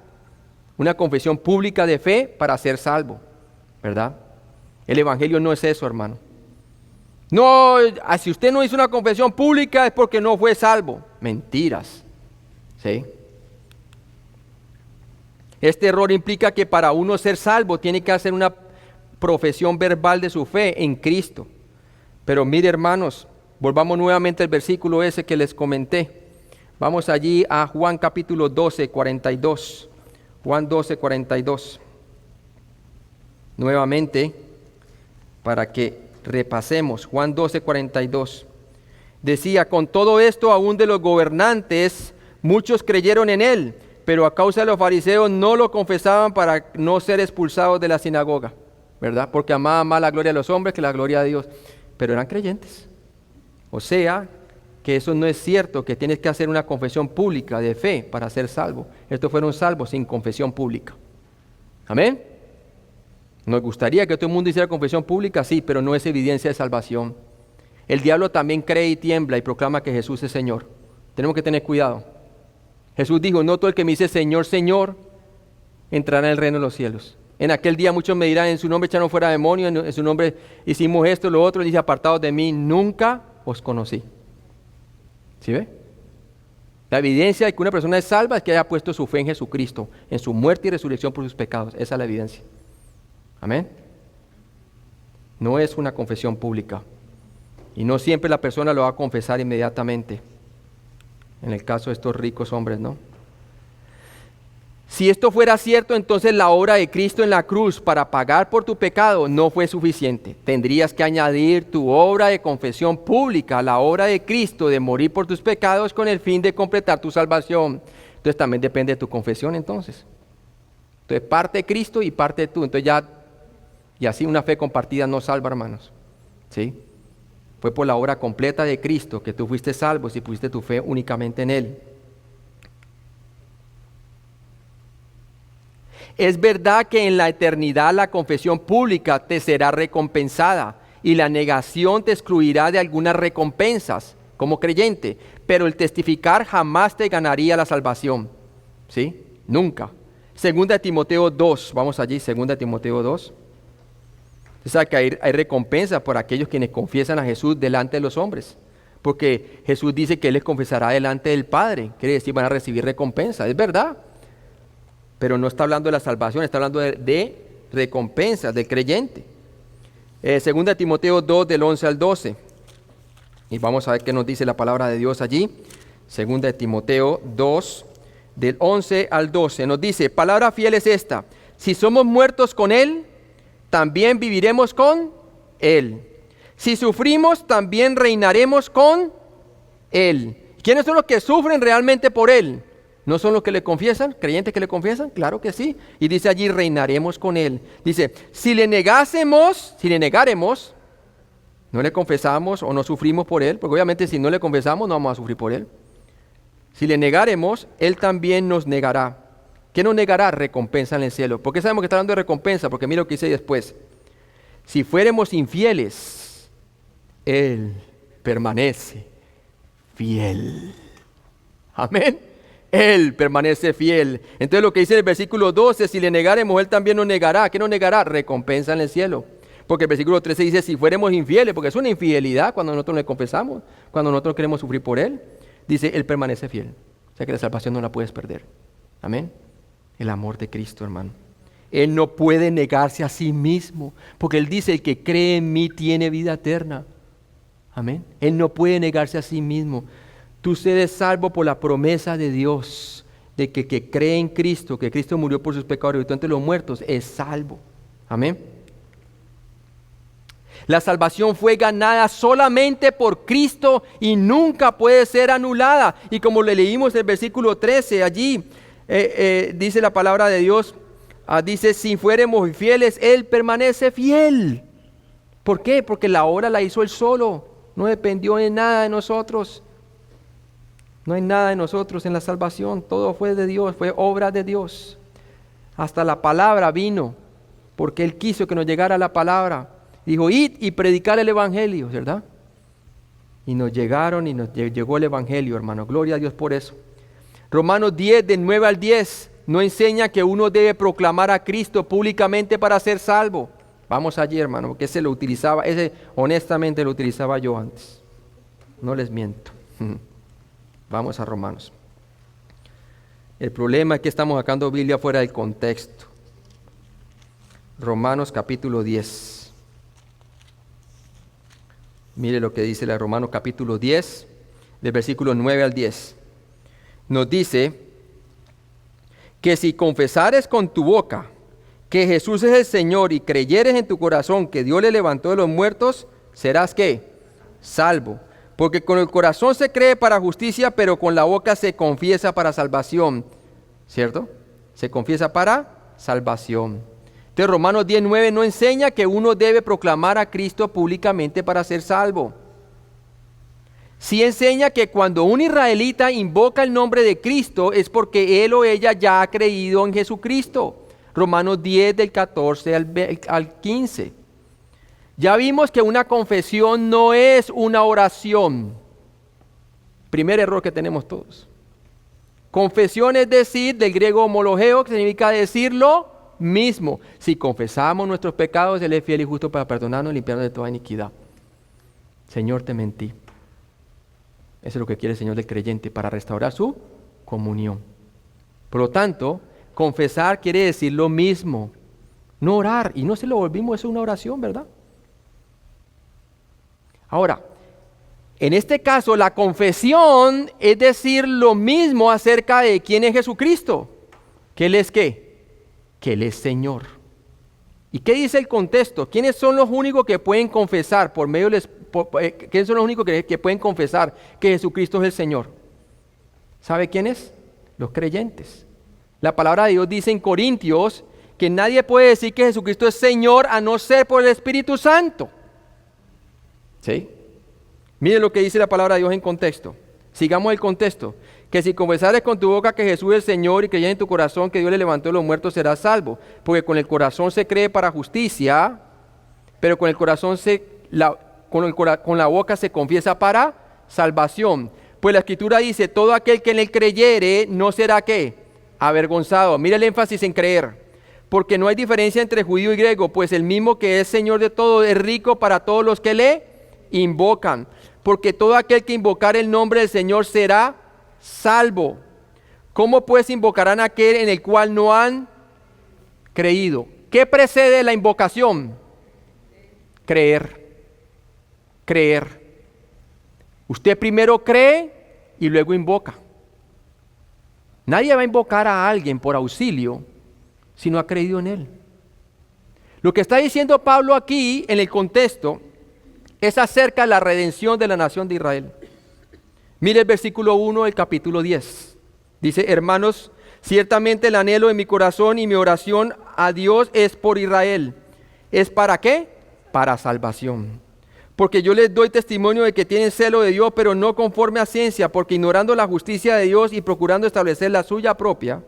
Una confesión pública de fe para ser salvo, ¿verdad? El evangelio no es eso, hermano. No, si usted no hizo una confesión pública es porque no fue salvo. Mentiras. ¿Sí? Este error implica que para uno ser salvo tiene que hacer una profesión verbal de su fe en Cristo. Pero mire, hermanos, volvamos nuevamente al versículo ese que les comenté. Vamos allí a Juan capítulo 12, 42. Juan 12, 42. Nuevamente, para que repasemos. Juan 12, 42. Decía, con todo esto aún de los gobernantes, muchos creyeron en él, pero a causa de los fariseos no lo confesaban para no ser expulsados de la sinagoga, ¿verdad? Porque amaban más la gloria de los hombres que la gloria de Dios, pero eran creyentes. O sea, que eso no es cierto, que tienes que hacer una confesión pública de fe para ser salvo. Estos fueron salvos sin confesión pública. ¿Amén? Nos gustaría que todo el mundo hiciera confesión pública, sí, pero no es evidencia de salvación. El diablo también cree y tiembla y proclama que Jesús es Señor. Tenemos que tener cuidado. Jesús dijo, no todo el que me dice Señor, Señor, entrará en el reino de los cielos. En aquel día muchos me dirán, en su nombre echaron fuera demonios, en su nombre hicimos esto, lo otro. Dice, apartados de mí, nunca os conocí. ¿Sí ve? La evidencia de que una persona es salva es que haya puesto su fe en Jesucristo, en su muerte y resurrección por sus pecados. Esa es la evidencia. Amén. No es una confesión pública. Y no siempre la persona lo va a confesar inmediatamente. En el caso de estos ricos hombres, ¿no? Si esto fuera cierto, entonces la obra de Cristo en la cruz para pagar por tu pecado no fue suficiente. Tendrías que añadir tu obra de confesión pública a la obra de Cristo de morir por tus pecados con el fin de completar tu salvación. Entonces también depende de tu confesión entonces. Entonces parte de Cristo y parte de tú. Entonces ya, y así una fe compartida no salva, hermanos. ¿Sí? Fue por la obra completa de Cristo que tú fuiste salvo si pusiste tu fe únicamente en Él. Es verdad que en la eternidad la confesión pública te será recompensada y la negación te excluirá de algunas recompensas como creyente, pero el testificar jamás te ganaría la salvación. ¿Sí? Nunca. Segunda de Timoteo 2, vamos allí, segunda de Timoteo 2. Usted sabe que hay recompensa por aquellos quienes confiesan a Jesús delante de los hombres, porque Jesús dice que Él les confesará delante del Padre, quiere decir van a recibir recompensa, es verdad. Pero no está hablando de la salvación, está hablando de recompensas del creyente. Segunda Timoteo 2, del 11 al 12. Y vamos a ver qué nos dice la palabra de Dios allí. Segunda Timoteo 2, del 11 al 12. Nos dice, palabra fiel es esta: si somos muertos con Él, también viviremos con Él. Si sufrimos, también reinaremos con Él. ¿Quiénes son los que sufren realmente por Él? ¿No son los que le confiesan? ¿Creyentes que le confiesan? Claro que sí. Y dice allí, reinaremos con Él. Dice, si le negáremos, no le confesamos o no sufrimos por Él, porque obviamente si no le confesamos no vamos a sufrir por Él. Si le negáremos, Él también nos negará. ¿Qué nos negará? Recompensa en el cielo. ¿Por qué sabemos que está hablando de recompensa? Porque mira lo que dice después. Si fuéramos infieles, Él permanece fiel. Amén. Él permanece fiel. Entonces lo que dice en el versículo 12, si le negáremos, Él también nos negará. ¿Qué nos negará? Recompensa en el cielo. Porque el versículo 13 dice, si fuéramos infieles, porque es una infidelidad cuando nosotros le confesamos, cuando nosotros queremos sufrir por Él, dice, Él permanece fiel. O sea que la salvación no la puedes perder. Amén. El amor de Cristo, hermano. Él no puede negarse a sí mismo, porque Él dice, el que cree en mí tiene vida eterna. Amén. Él no puede negarse a sí mismo. Tú eres salvo por la promesa de Dios, de que cree en Cristo, que Cristo murió por sus pecados y resucitó entre los muertos, es salvo. Amén. La salvación fue ganada solamente por Cristo y nunca puede ser anulada. Y como le leímos el versículo 13 allí, dice la palabra de Dios, dice, si fuéramos fieles, Él permanece fiel. ¿Por qué? Porque la obra la hizo Él solo, no dependió de nada de nosotros. No hay nada de nosotros en la salvación, todo fue de Dios, fue obra de Dios. Hasta la palabra vino, porque Él quiso que nos llegara la palabra. Dijo, id y predicar el Evangelio, ¿verdad? Y nos llegaron y nos llegó el Evangelio, hermano. Gloria a Dios por eso. Romanos 10, del 9 al 10, no enseña que uno debe proclamar a Cristo públicamente para ser salvo. Vamos allí, hermano, porque ese lo utilizaba, honestamente lo utilizaba yo antes. No les miento. Vamos a Romanos. El problema es que estamos sacando Biblia fuera del contexto. Romanos capítulo 10. Mire lo que dice la Romanos capítulo 10, del versículo 9 al 10. Nos dice que si confesares con tu boca que Jesús es el Señor y creyeres en tu corazón que Dios le levantó de los muertos, serás ¿qué? Salvo. Porque con el corazón se cree para justicia, pero con la boca se confiesa para salvación. ¿Cierto? Se confiesa para salvación. Entonces Romanos 10:9 no enseña que uno debe proclamar a Cristo públicamente para ser salvo. Sí enseña que cuando un israelita invoca el nombre de Cristo es porque él o ella ya ha creído en Jesucristo. Romanos 10 del 14 al 15. Ya vimos que una confesión no es una oración. Primer error que tenemos todos. Confesión es decir, del griego homologeo, que significa decirlo mismo. Si confesamos nuestros pecados, Él es fiel y justo para perdonarnos y limpiarnos de toda iniquidad. Señor, te mentí. Eso es lo que quiere el Señor del creyente, para restaurar su comunión. Por lo tanto, confesar quiere decir lo mismo. No orar, y no se lo volvimos, eso es una oración, ¿verdad? Ahora, en este caso, la confesión es decir lo mismo acerca de quién es Jesucristo. ¿Que Él es qué? Que Él es Señor. ¿Y qué dice el contexto? ¿Quiénes son los únicos que pueden confesar quiénes son los únicos que pueden confesar que Jesucristo es el Señor? ¿Sabe quiénes? Los creyentes. La palabra de Dios dice en Corintios que nadie puede decir que Jesucristo es Señor a no ser por el Espíritu Santo. ¿Sí? Mire lo que dice la palabra de Dios en contexto. Sigamos el contexto. Que si confesares con tu boca que Jesús es el Señor y creyeres en tu corazón que Dios le levantó de los muertos, serás salvo. Porque con el corazón se cree para justicia, pero con el corazón con la boca se confiesa para salvación. Pues la Escritura dice, todo aquel que en él creyere no será ¿qué? Avergonzado. Mire el énfasis en creer. Porque no hay diferencia entre judío y griego, pues el mismo que es Señor de todo es rico para todos los que le invocan. Porque todo aquel que invocar el nombre del Señor será salvo. ¿Cómo pues invocarán a aquel en el cual no han creído? ¿Qué precede la invocación? Creer. Creer. Usted primero cree y luego invoca. Nadie va a invocar a alguien por auxilio si no ha creído en Él. Lo que está diciendo Pablo aquí en el contexto es acerca de la redención de la nación de Israel. Mire el versículo 1 del capítulo 10. Dice, hermanos, ciertamente el anhelo de mi corazón y mi oración a Dios es por Israel. ¿Es para qué? Para salvación. Porque yo les doy testimonio de que tienen celo de Dios, pero no conforme a ciencia, porque ignorando la justicia de Dios y procurando establecer la suya propia,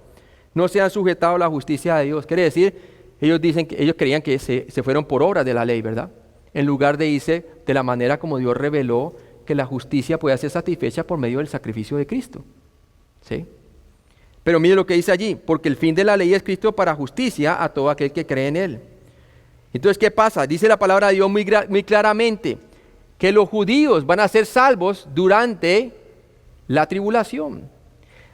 no se han sujetado a la justicia de Dios. Quiere decir, ellos creían que se fueron por obras de la ley, ¿verdad? En lugar de irse de la manera como Dios reveló que la justicia puede ser satisfecha por medio del sacrificio de Cristo. ¿Sí? Pero mire lo que dice allí, porque el fin de la ley es Cristo para justicia a todo aquel que cree en Él. Entonces, ¿qué pasa? Dice la palabra de Dios muy claramente que los judíos van a ser salvos durante la tribulación.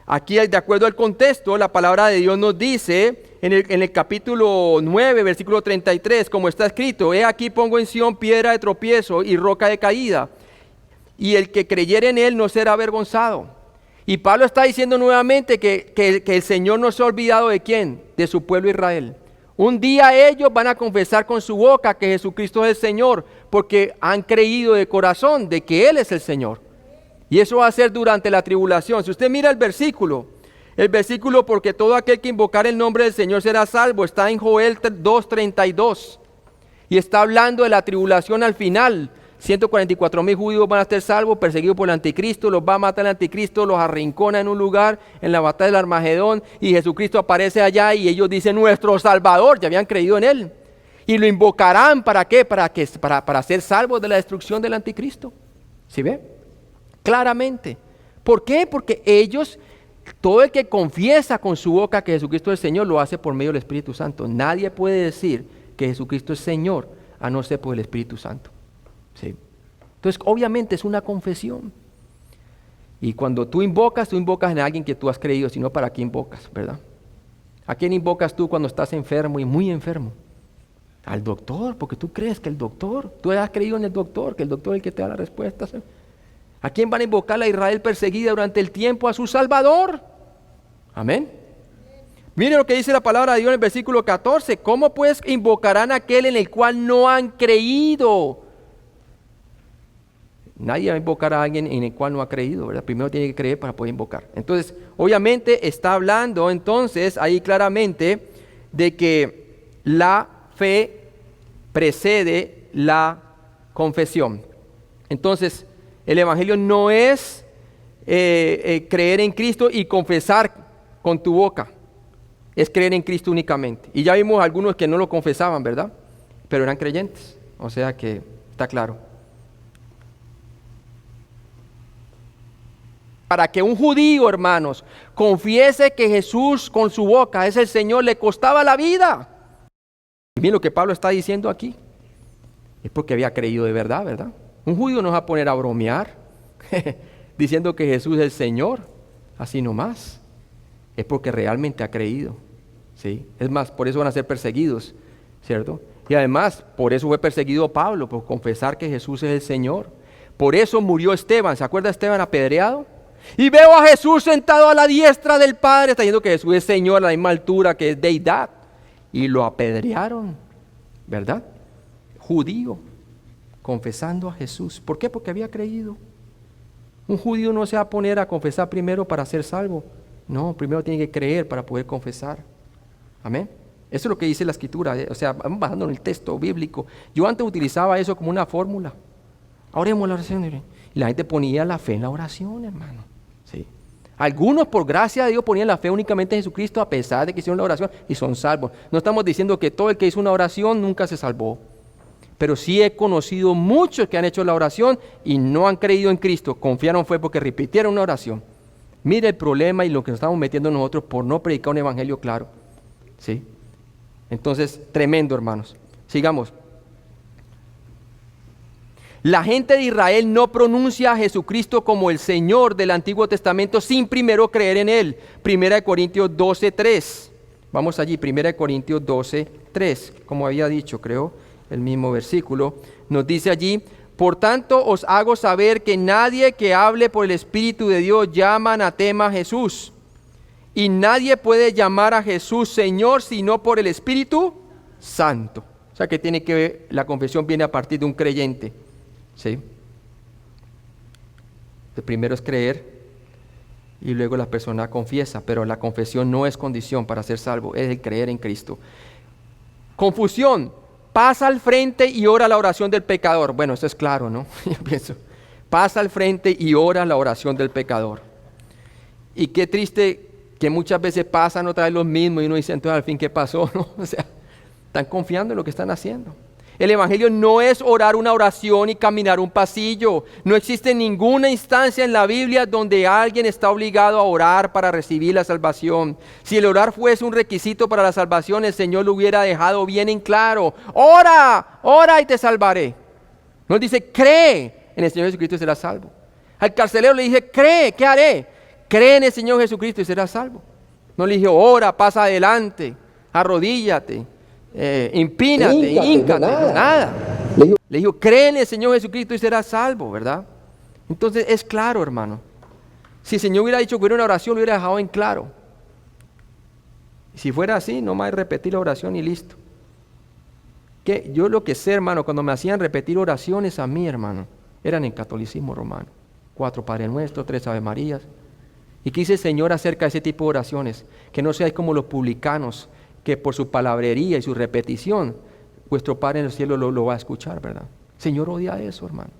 Aquí, de acuerdo al contexto, la palabra de Dios nos dice en el capítulo 9, versículo 33, como está escrito, he aquí pongo en Sión piedra de tropiezo y roca de caída, y el que creyere en Él no será avergonzado. Y Pablo está diciendo nuevamente que el Señor no se ha olvidado de ¿quién? De su pueblo Israel. Un día ellos van a confesar con su boca que Jesucristo es el Señor, porque han creído de corazón de que Él es el Señor. Y eso va a ser durante la tribulación. Si usted mira el versículo, porque todo aquel que invocar el nombre del Señor será salvo, está en Joel 2:32. Y está hablando de la tribulación al final. 144,000 judíos van a ser salvos, perseguidos por el anticristo, los va a matar el anticristo, los arrincona en un lugar, en la batalla del Armagedón, y Jesucristo aparece allá y ellos dicen, nuestro Salvador, ya habían creído en Él. Y lo invocarán, ¿para qué? Para ser salvos de la destrucción del anticristo. ¿Sí ve? Claramente. ¿Por qué? Porque ellos, todo el que confiesa con su boca que Jesucristo es Señor, lo hace por medio del Espíritu Santo. Nadie puede decir que Jesucristo es Señor a no ser por el Espíritu Santo. ¿Sí? Entonces, obviamente es una confesión. Y cuando tú invocas en alguien que tú has creído, sino para qué invocas, ¿verdad? ¿A quién invocas tú cuando estás enfermo y muy enfermo? Al doctor, porque tú crees que tú has creído en el doctor, que el doctor es el que te da las respuestas. ¿A quién van a invocar a Israel perseguida durante el tiempo? A su Salvador. Amén. Mire lo que dice la palabra de Dios en el versículo 14. ¿Cómo pues invocarán a aquel en el cual no han creído? Nadie va a invocar a alguien en el cual no ha creído, ¿verdad? Primero tiene que creer para poder invocar. Entonces, obviamente está hablando entonces ahí claramente de que la fe precede la confesión. Entonces, el evangelio no es creer en Cristo y confesar con tu boca. Es creer en Cristo únicamente. Y ya vimos algunos que no lo confesaban, ¿verdad? Pero eran creyentes. O sea que está claro. Para que un judío, hermanos, confiese que Jesús con su boca es el Señor, le costaba la vida. Y miren lo que Pablo está diciendo aquí. Es porque había creído de verdad, ¿verdad? Un judío no va a poner a bromear diciendo que Jesús es el Señor, así nomás. Es porque realmente ha creído, ¿sí? Es más, por eso van a ser perseguidos, ¿cierto? Y además, por eso fue perseguido Pablo, por confesar que Jesús es el Señor. Por eso murió Esteban. ¿Se acuerda Esteban apedreado? Y veo a Jesús sentado a la diestra del Padre. Está diciendo que Jesús es Señor a la misma altura que es deidad. Y lo apedrearon, ¿verdad? Judío, confesando a Jesús. ¿Por qué? Porque había creído. Un judío no se va a poner a confesar primero para ser salvo. No, primero tiene que creer para poder confesar. Amén. Eso es lo que dice la Escritura. O sea, vamos bajando en el texto bíblico. Yo antes utilizaba eso como una fórmula. Oremos la oración. Y la gente ponía la fe en la oración, hermano. ¿Sí? Algunos, por gracia de Dios, ponían la fe únicamente en Jesucristo a pesar de que hicieron la oración y son salvos. No estamos diciendo que todo el que hizo una oración nunca se salvó. Pero sí he conocido muchos que han hecho la oración y no han creído en Cristo. Confiaron fue porque repitieron una oración. Mire el problema y lo que nos estamos metiendo nosotros por no predicar un evangelio claro. ¿Sí? Entonces, tremendo, hermanos. Sigamos. La gente de Israel no pronuncia a Jesucristo como el Señor del Antiguo Testamento sin primero creer en Él. 1 Corintios 12:3. Vamos allí, 1 Corintios 12:3. Como había dicho, creo, el mismo versículo. Nos dice allí: por tanto os hago saber que nadie que hable por el Espíritu de Dios llama anatema a Jesús. Y nadie puede llamar a Jesús Señor sino por el Espíritu Santo. O sea que tiene que ver, la confesión viene a partir de un creyente. ¿Sí? Entonces, primero es creer y luego la persona confiesa, pero la confesión no es condición para ser salvo, es el creer en Cristo. Confusión: pasa al frente y ora la oración del pecador. Bueno, eso es claro, ¿no? Yo pienso, pasa al frente y ora la oración del pecador. Y qué triste que muchas veces pasan otra vez los mismos y uno dice, entonces al fin, ¿qué pasó? ¿No? O sea, están confiando en lo que están haciendo. El evangelio no es orar una oración y caminar un pasillo. No existe ninguna instancia en la Biblia donde alguien está obligado a orar para recibir la salvación. Si el orar fuese un requisito para la salvación, el Señor lo hubiera dejado bien en claro. Ora, ora y te salvaré. Nos dice, cree en el Señor Jesucristo y serás salvo. Al carcelero le dije, cree, ¿qué haré? Cree en el Señor Jesucristo y serás salvo. No le dije, ora, pasa adelante, arrodíllate. Impínate, híncate, nada. Le dijo, cree en el Señor Jesucristo y serás salvo, ¿verdad? Entonces es claro, hermano. Si el Señor hubiera dicho que era una oración, lo hubiera dejado en claro. Y si fuera así, no más repetir la oración y listo. Que yo lo que sé, hermano, cuando me hacían repetir oraciones a mí, hermano, eran en catolicismo romano. 4 Padre Nuestro, 3 Ave Marías. ¿Y qué dice el Señor acerca de ese tipo de oraciones? Que no seáis como los publicanos, que por su palabrería y su repetición, vuestro Padre en el cielo lo va a escuchar, ¿verdad? Señor odia eso, hermano.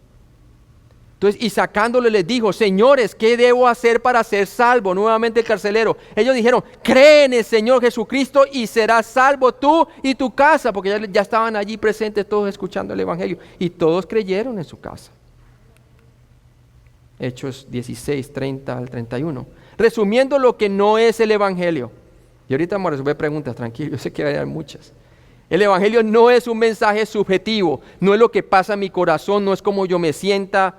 Entonces, y sacándole les dijo, señores, ¿qué debo hacer para ser salvo? Nuevamente el carcelero. Ellos dijeron, cree en el Señor Jesucristo y serás salvo tú y tu casa, porque ya estaban allí presentes todos escuchando el evangelio. Y todos creyeron en su casa. Hechos 16, 30 al 31. Resumiendo lo que no es el evangelio. Y ahorita vamos a resolver preguntas, tranquilo, yo sé que hay muchas. El evangelio no es un mensaje subjetivo, no es lo que pasa en mi corazón, no es como yo me sienta.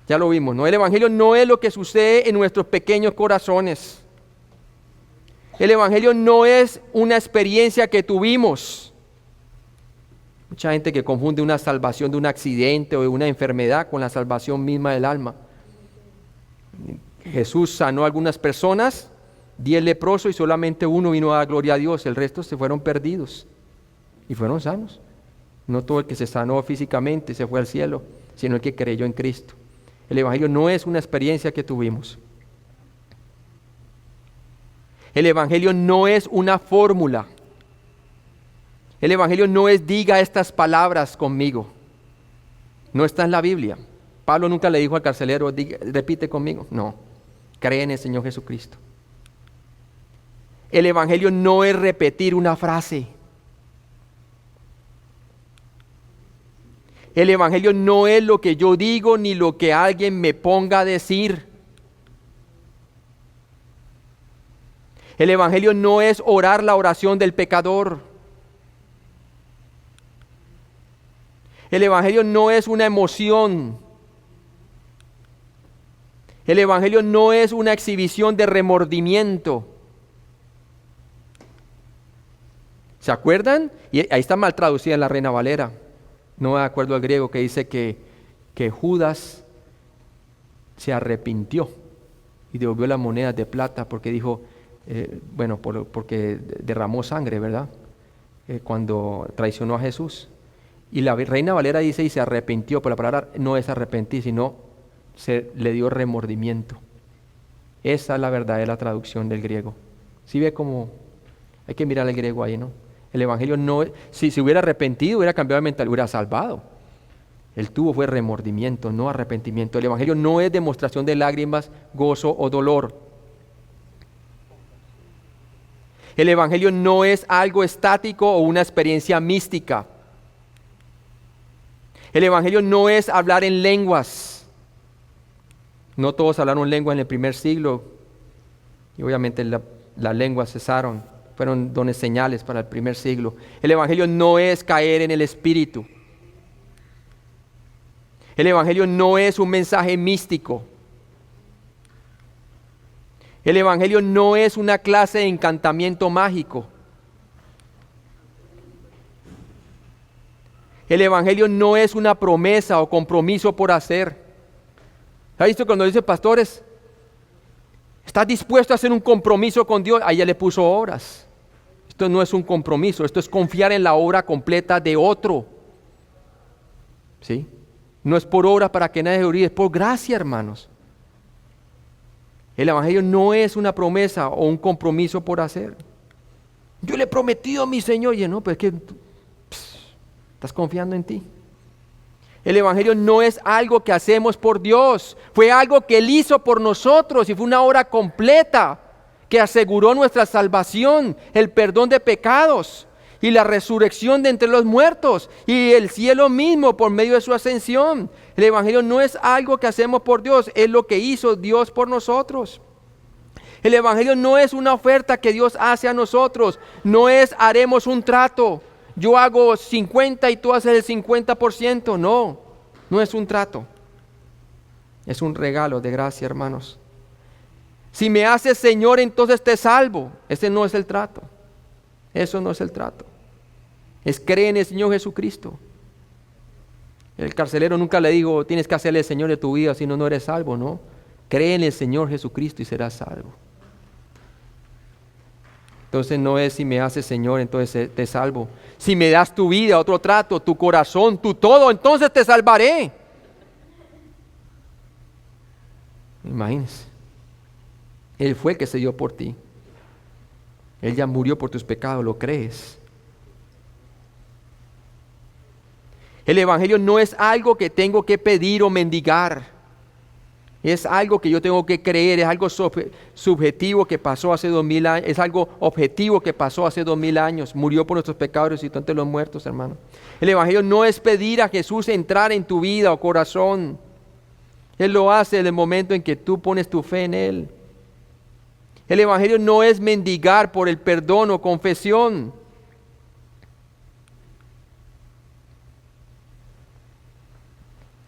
Ya lo vimos, ¿no? El evangelio no es lo que sucede en nuestros pequeños corazones. El evangelio no es una experiencia que tuvimos. Mucha gente que confunde una salvación de un accidente o de una enfermedad con la salvación misma del alma. Jesús sanó a algunas personas, 10 leprosos y solamente uno vino a dar gloria a Dios, el resto se fueron perdidos y fueron sanos. No todo el que se sanó físicamente se fue al cielo, sino el que creyó en Cristo. El evangelio no es una experiencia que tuvimos. El evangelio no es una fórmula. El evangelio no es diga estas palabras conmigo. No está en la Biblia. Pablo nunca le dijo al carcelero, repite conmigo. No, cree en el Señor Jesucristo. El evangelio no es repetir una frase. El evangelio no es lo que yo digo ni lo que alguien me ponga a decir. El Evangelio no es orar la oración del pecador. El Evangelio no es una emoción. El Evangelio no es una exhibición de remordimiento. ¿Se acuerdan? Y ahí está mal traducida en la Reina Valera. No de acuerdo al griego, que dice que Judas se arrepintió y devolvió las monedas de plata porque dijo, porque derramó sangre, ¿verdad? Cuando traicionó a Jesús. Y la Reina Valera dice y se arrepintió, pero la palabra no es arrepentir, sino le dio remordimiento. Esa es la verdadera traducción del griego. ¿Sí ve cómo? Hay que mirar el griego ahí, ¿no? El Evangelio no, si se hubiera arrepentido, hubiera cambiado de mentalidad, hubiera salvado. Él fue remordimiento, no arrepentimiento. El Evangelio no es demostración de lágrimas, gozo o dolor. El Evangelio no es algo estático o una experiencia mística. El Evangelio no es hablar en lenguas. No todos hablaron lenguas en el primer siglo. Y obviamente las lenguas cesaron. Fueron dones señales para el primer siglo. El Evangelio no es caer en el Espíritu. El Evangelio no es un mensaje místico. El Evangelio no es una clase de encantamiento mágico. El Evangelio no es una promesa o compromiso por hacer. ¿Ha visto cuando dice pastores? ¿Estás dispuesto a hacer un compromiso con Dios? Ahí ya le puso obras. Esto no es un compromiso, esto es confiar en la obra completa de otro. ¿Sí? No es por obra para que nadie se olvide, es por gracia, hermanos. El Evangelio no es una promesa o un compromiso por hacer. Yo le he prometido a mi Señor, y no, pues es que estás confiando en ti. El Evangelio no es algo que hacemos por Dios, fue algo que Él hizo por nosotros y fue una obra completa que aseguró nuestra salvación, el perdón de pecados y la resurrección de entre los muertos y el cielo mismo por medio de su ascensión. El Evangelio no es algo que hacemos por Dios, es lo que hizo Dios por nosotros. El Evangelio no es una oferta que Dios hace a nosotros, no es haremos un trato. Yo hago 50 y tú haces el 50%. No es un trato. Es un regalo de gracia, hermanos. Si me haces Señor, entonces te salvo. Ese no es el trato. Eso no es el trato. Es creer en el Señor Jesucristo. El carcelero nunca le dijo, tienes que hacerle el Señor de tu vida, si no, no eres salvo, ¿no? Cree en el Señor Jesucristo y serás salvo. Entonces no es si me haces Señor, entonces te salvo. Si me das tu vida, otro trato, tu corazón, tu todo, entonces te salvaré. Imagínense. Él fue el que se dio por ti. Él ya murió por tus pecados, ¿lo crees? El Evangelio no es algo que tengo que pedir o mendigar. Es algo que yo tengo que creer, es algo subjetivo que pasó hace 2000 años, es algo objetivo que pasó hace 2000 años. Murió por nuestros pecados y resucitó entre los muertos, hermano. El Evangelio no es pedir a Jesús entrar en tu vida o corazón. Él lo hace en el momento en que tú pones tu fe en Él. El Evangelio no es mendigar por el perdón o confesión.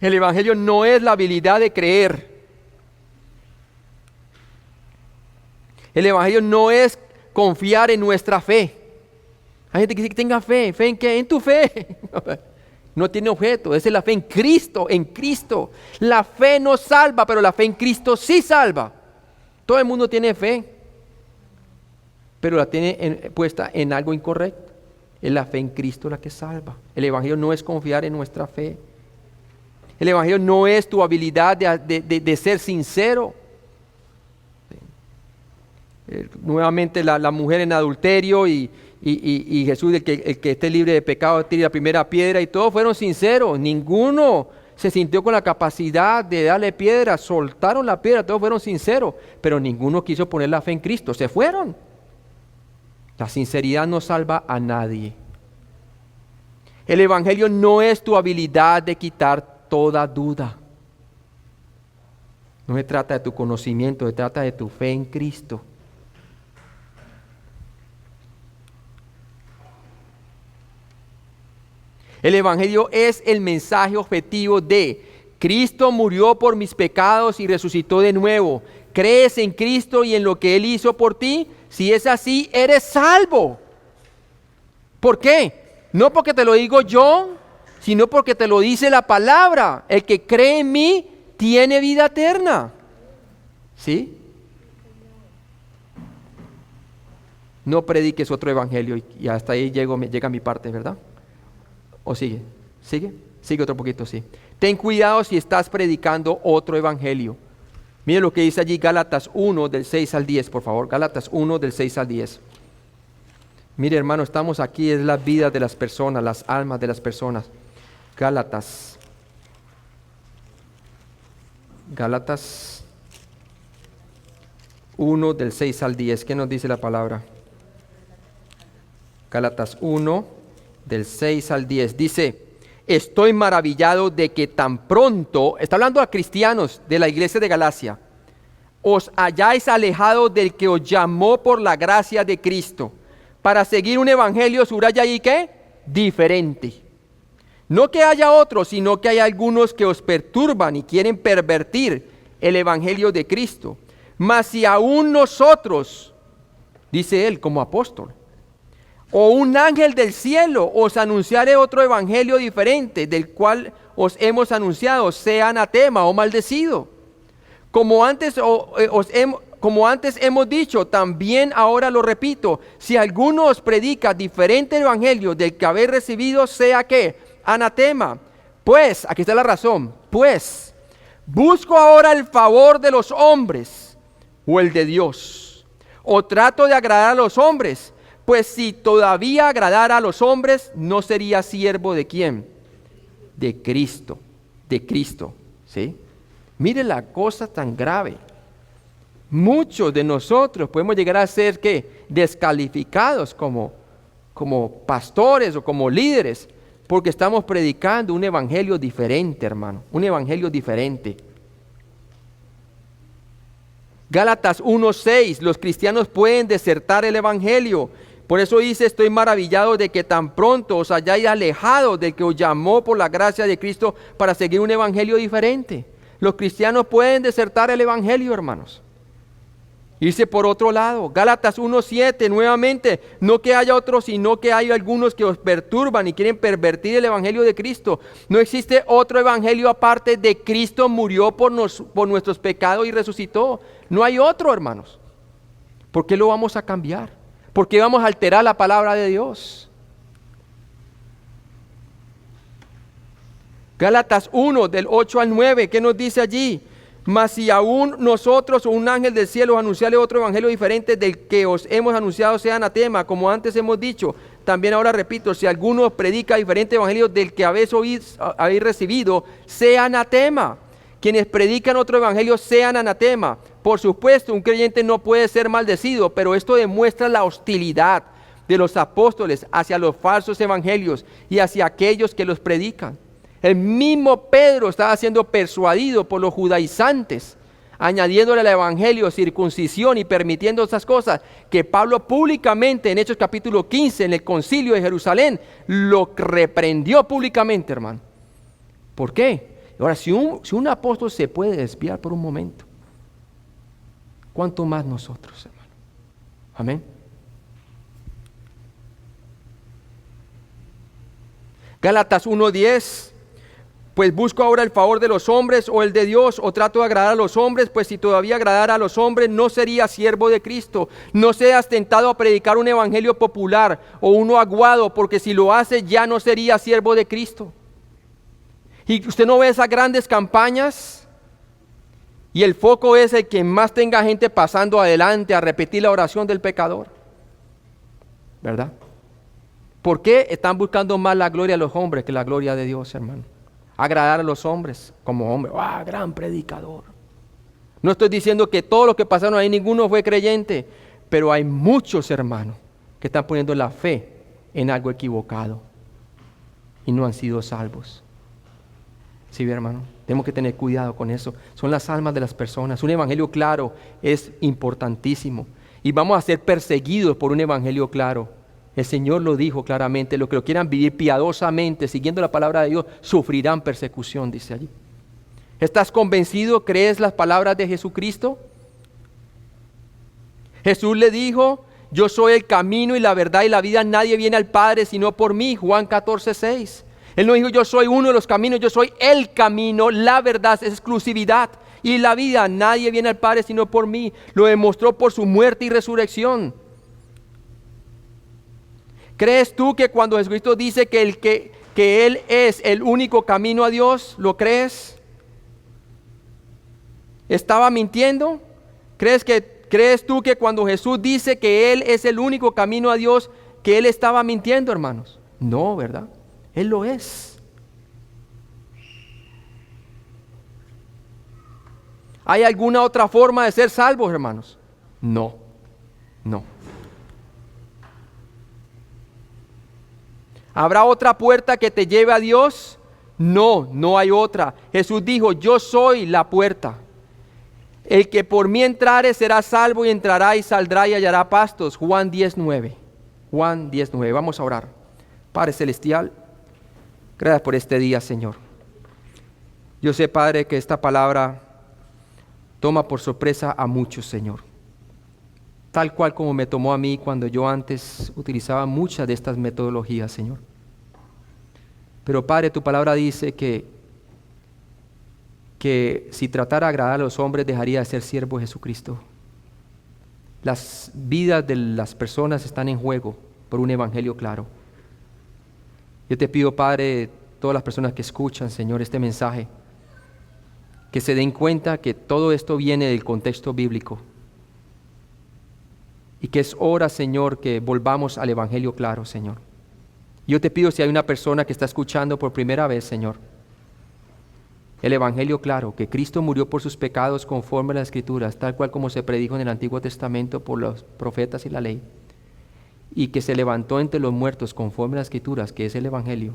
El Evangelio no es la habilidad de creer. El Evangelio no es confiar en nuestra fe. Hay gente que dice que tenga fe. ¿Fe en qué? En tu fe. No tiene objeto. Esa es la fe en Cristo, en Cristo. La fe no salva, pero la fe en Cristo sí salva. Todo el mundo tiene fe, pero la tiene puesta en algo incorrecto. Es la fe en Cristo la que salva. El Evangelio no es confiar en nuestra fe. El Evangelio no es tu habilidad de ser sincero. Nuevamente la mujer en adulterio y Jesús, el que esté libre de pecado, tire la primera piedra, y todos fueron sinceros. Ninguno se sintió con la capacidad de darle piedra, soltaron la piedra, todos fueron sinceros, pero ninguno quiso poner la fe en Cristo, se fueron. La sinceridad no salva a nadie. El Evangelio no es tu habilidad de quitar toda duda. No se trata de tu conocimiento, se trata de tu fe en Cristo. El evangelio es el mensaje objetivo de Cristo murió por mis pecados y resucitó de nuevo. ¿Crees en Cristo y en lo que Él hizo por ti? Si es así, eres salvo. ¿Por qué? No porque te lo digo yo, sino porque te lo dice la palabra. El que cree en mí tiene vida eterna. ¿Sí? No prediques otro evangelio y hasta ahí llega mi parte, ¿verdad? ¿O sigue? ¿Sigue? Sigue otro poquito, sí. Ten cuidado si estás predicando otro evangelio. Mire lo que dice allí Gálatas 1 del 6 al 10, por favor. Gálatas 1 del 6 al 10. Mire, hermano, estamos aquí, es la vida de las personas, las almas de las personas. Gálatas 1 del 6 al 10. ¿Qué nos dice la palabra? Gálatas 1 del 6 al 10. Dice: estoy maravillado de que tan pronto, está hablando a cristianos de la iglesia de Galacia, os hayáis alejado del que os llamó por la gracia de Cristo, para seguir un evangelio, subraya ahí, ¿qué? Diferente. No que haya otros, sino que hay algunos que os perturban y quieren pervertir el evangelio de Cristo. Mas si aún nosotros, dice él como apóstol, o un ángel del cielo os anunciare otro evangelio diferente del cual os hemos anunciado, sea anatema o maldecido. Como antes hemos dicho, también ahora lo repito, si alguno os predica diferente evangelio del que habéis recibido, sea que anatema. Pues, aquí está la razón, pues, busco ahora el favor de los hombres o el de Dios, o trato de agradar a los hombres. Pues si todavía agradara a los hombres, no sería siervo ¿de quién? De Cristo, ¿sí? Mire la cosa tan grave. Muchos de nosotros podemos llegar a ser, ¿qué? Descalificados como pastores o como líderes, porque estamos predicando un evangelio diferente, hermano, un evangelio diferente. Gálatas 1:6, los cristianos pueden desertar el evangelio. Por eso dice, estoy maravillado de que tan pronto os hayáis alejado del que os llamó por la gracia de Cristo para seguir un evangelio diferente. Los cristianos pueden desertar el evangelio, hermanos. Irse por otro lado. Gálatas 1:7, nuevamente, no que haya otros, sino que hay algunos que os perturban y quieren pervertir el evangelio de Cristo. No existe otro evangelio aparte de Cristo murió por nuestros pecados y resucitó. No hay otro, hermanos. ¿Por qué lo vamos a cambiar? ¿Por qué vamos a alterar la palabra de Dios? Gálatas 1, del 8 al 9, ¿qué nos dice allí? Mas si aún nosotros o un ángel del cielo anunciarle otro evangelio diferente del que os hemos anunciado, sea anatema, como antes hemos dicho. También ahora repito, si alguno predica diferente evangelio del que habéis recibido, sea anatema. Quienes predican otro evangelio sean anatema. Por supuesto, un creyente no puede ser maldecido, pero esto demuestra la hostilidad de los apóstoles hacia los falsos evangelios y hacia aquellos que los predican. El mismo Pedro estaba siendo persuadido por los judaizantes, añadiéndole al evangelio circuncisión y permitiendo esas cosas, que Pablo públicamente en Hechos capítulo 15, en el concilio de Jerusalén, lo reprendió públicamente, hermano. ¿Por qué? Ahora, si un apóstol se puede desviar por un momento, ¿cuánto más nosotros, hermano? Amén. Gálatas 1:10. Pues busco ahora el favor de los hombres o el de Dios, o trato de agradar a los hombres, pues si todavía agradara a los hombres, no sería siervo de Cristo. No seas tentado a predicar un evangelio popular o uno aguado, porque si lo hace ya no sería siervo de Cristo. Y usted no ve esas grandes campañas y el foco es el que más tenga gente pasando adelante a repetir la oración del pecador, ¿verdad? ¿Por qué están buscando más la gloria de los hombres que la gloria de Dios, hermano? Agradar a los hombres como hombre. ¡Ah, gran predicador! No estoy diciendo que todos los que pasaron ahí ninguno fue creyente, pero hay muchos hermanos que están poniendo la fe en algo equivocado y no han sido salvos. ¿Sí, hermano? Tenemos que tener cuidado con eso. Son las almas de las personas. Un evangelio claro es importantísimo y vamos a ser perseguidos por un evangelio claro. El Señor lo dijo claramente, los que lo quieran vivir piadosamente, siguiendo la palabra de Dios, sufrirán persecución, dice allí. ¿Estás convencido? ¿Crees las palabras de Jesucristo? Jesús le dijo, yo soy el camino y la verdad y la vida, nadie viene al Padre sino por mí, Juan 14:6. Él no dijo, yo soy uno de los caminos, yo soy el camino, la verdad es exclusividad. Y la vida, nadie viene al Padre sino por mí. Lo demostró por su muerte y resurrección. ¿Crees tú que cuando Jesucristo dice que Él es el único camino a Dios, lo crees? ¿Estaba mintiendo? ¿Crees tú que cuando Jesús dice que Él es el único camino a Dios, que Él estaba mintiendo, hermanos? No, ¿verdad? Él lo es. ¿Hay alguna otra forma de ser salvos, hermanos? No, no. ¿Habrá otra puerta que te lleve a Dios? No, no hay otra. Jesús dijo, yo soy la puerta. El que por mí entrare será salvo y entrará y saldrá y hallará pastos. Juan 10:9. Juan 10:9. Vamos a orar. Padre Celestial, gracias por este día, Señor. Yo sé, Padre, que esta palabra toma por sorpresa a muchos, Señor. Tal cual como me tomó a mí cuando yo antes utilizaba muchas de estas metodologías, Señor. Pero, Padre, tu palabra dice que si tratara de agradar a los hombres dejaría de ser siervo de Jesucristo. Las vidas de las personas están en juego por un evangelio claro. Yo te pido, Padre, todas las personas que escuchan, Señor, este mensaje, que se den cuenta que todo esto viene del contexto bíblico y que es hora, Señor, que volvamos al evangelio claro, Señor. Yo te pido, si hay una persona que está escuchando por primera vez, Señor, el evangelio claro, que Cristo murió por sus pecados conforme a las Escrituras, tal cual como se predijo en el Antiguo Testamento por los profetas y la ley, y que se levantó entre los muertos conforme a las Escrituras, que es el evangelio,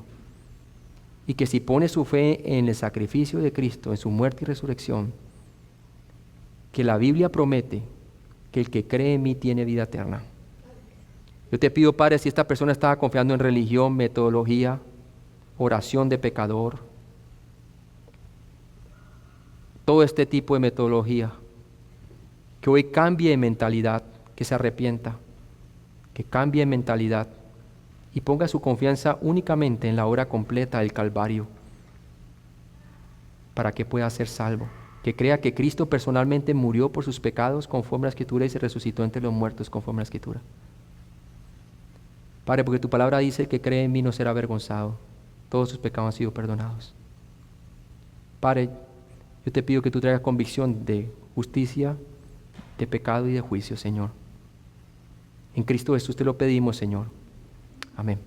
y que si pone su fe en el sacrificio de Cristo, en su muerte y resurrección, que la Biblia promete que el que cree en mí tiene vida eterna. Yo te pido, Padre, si esta persona estaba confiando en religión, metodología, oración de pecador, todo este tipo de metodología, que hoy cambie de mentalidad, que se arrepienta, que cambie de mentalidad y ponga su confianza únicamente en la obra completa del Calvario para que pueda ser salvo, que crea que Cristo personalmente murió por sus pecados conforme a la Escritura y se resucitó entre los muertos conforme a la Escritura. Padre, porque tu palabra dice que cree en mí no será avergonzado, todos sus pecados han sido perdonados. Padre, yo te pido que tú traigas convicción de justicia, de pecado y de juicio, Señor. En Cristo Jesús te lo pedimos, Señor. Amén.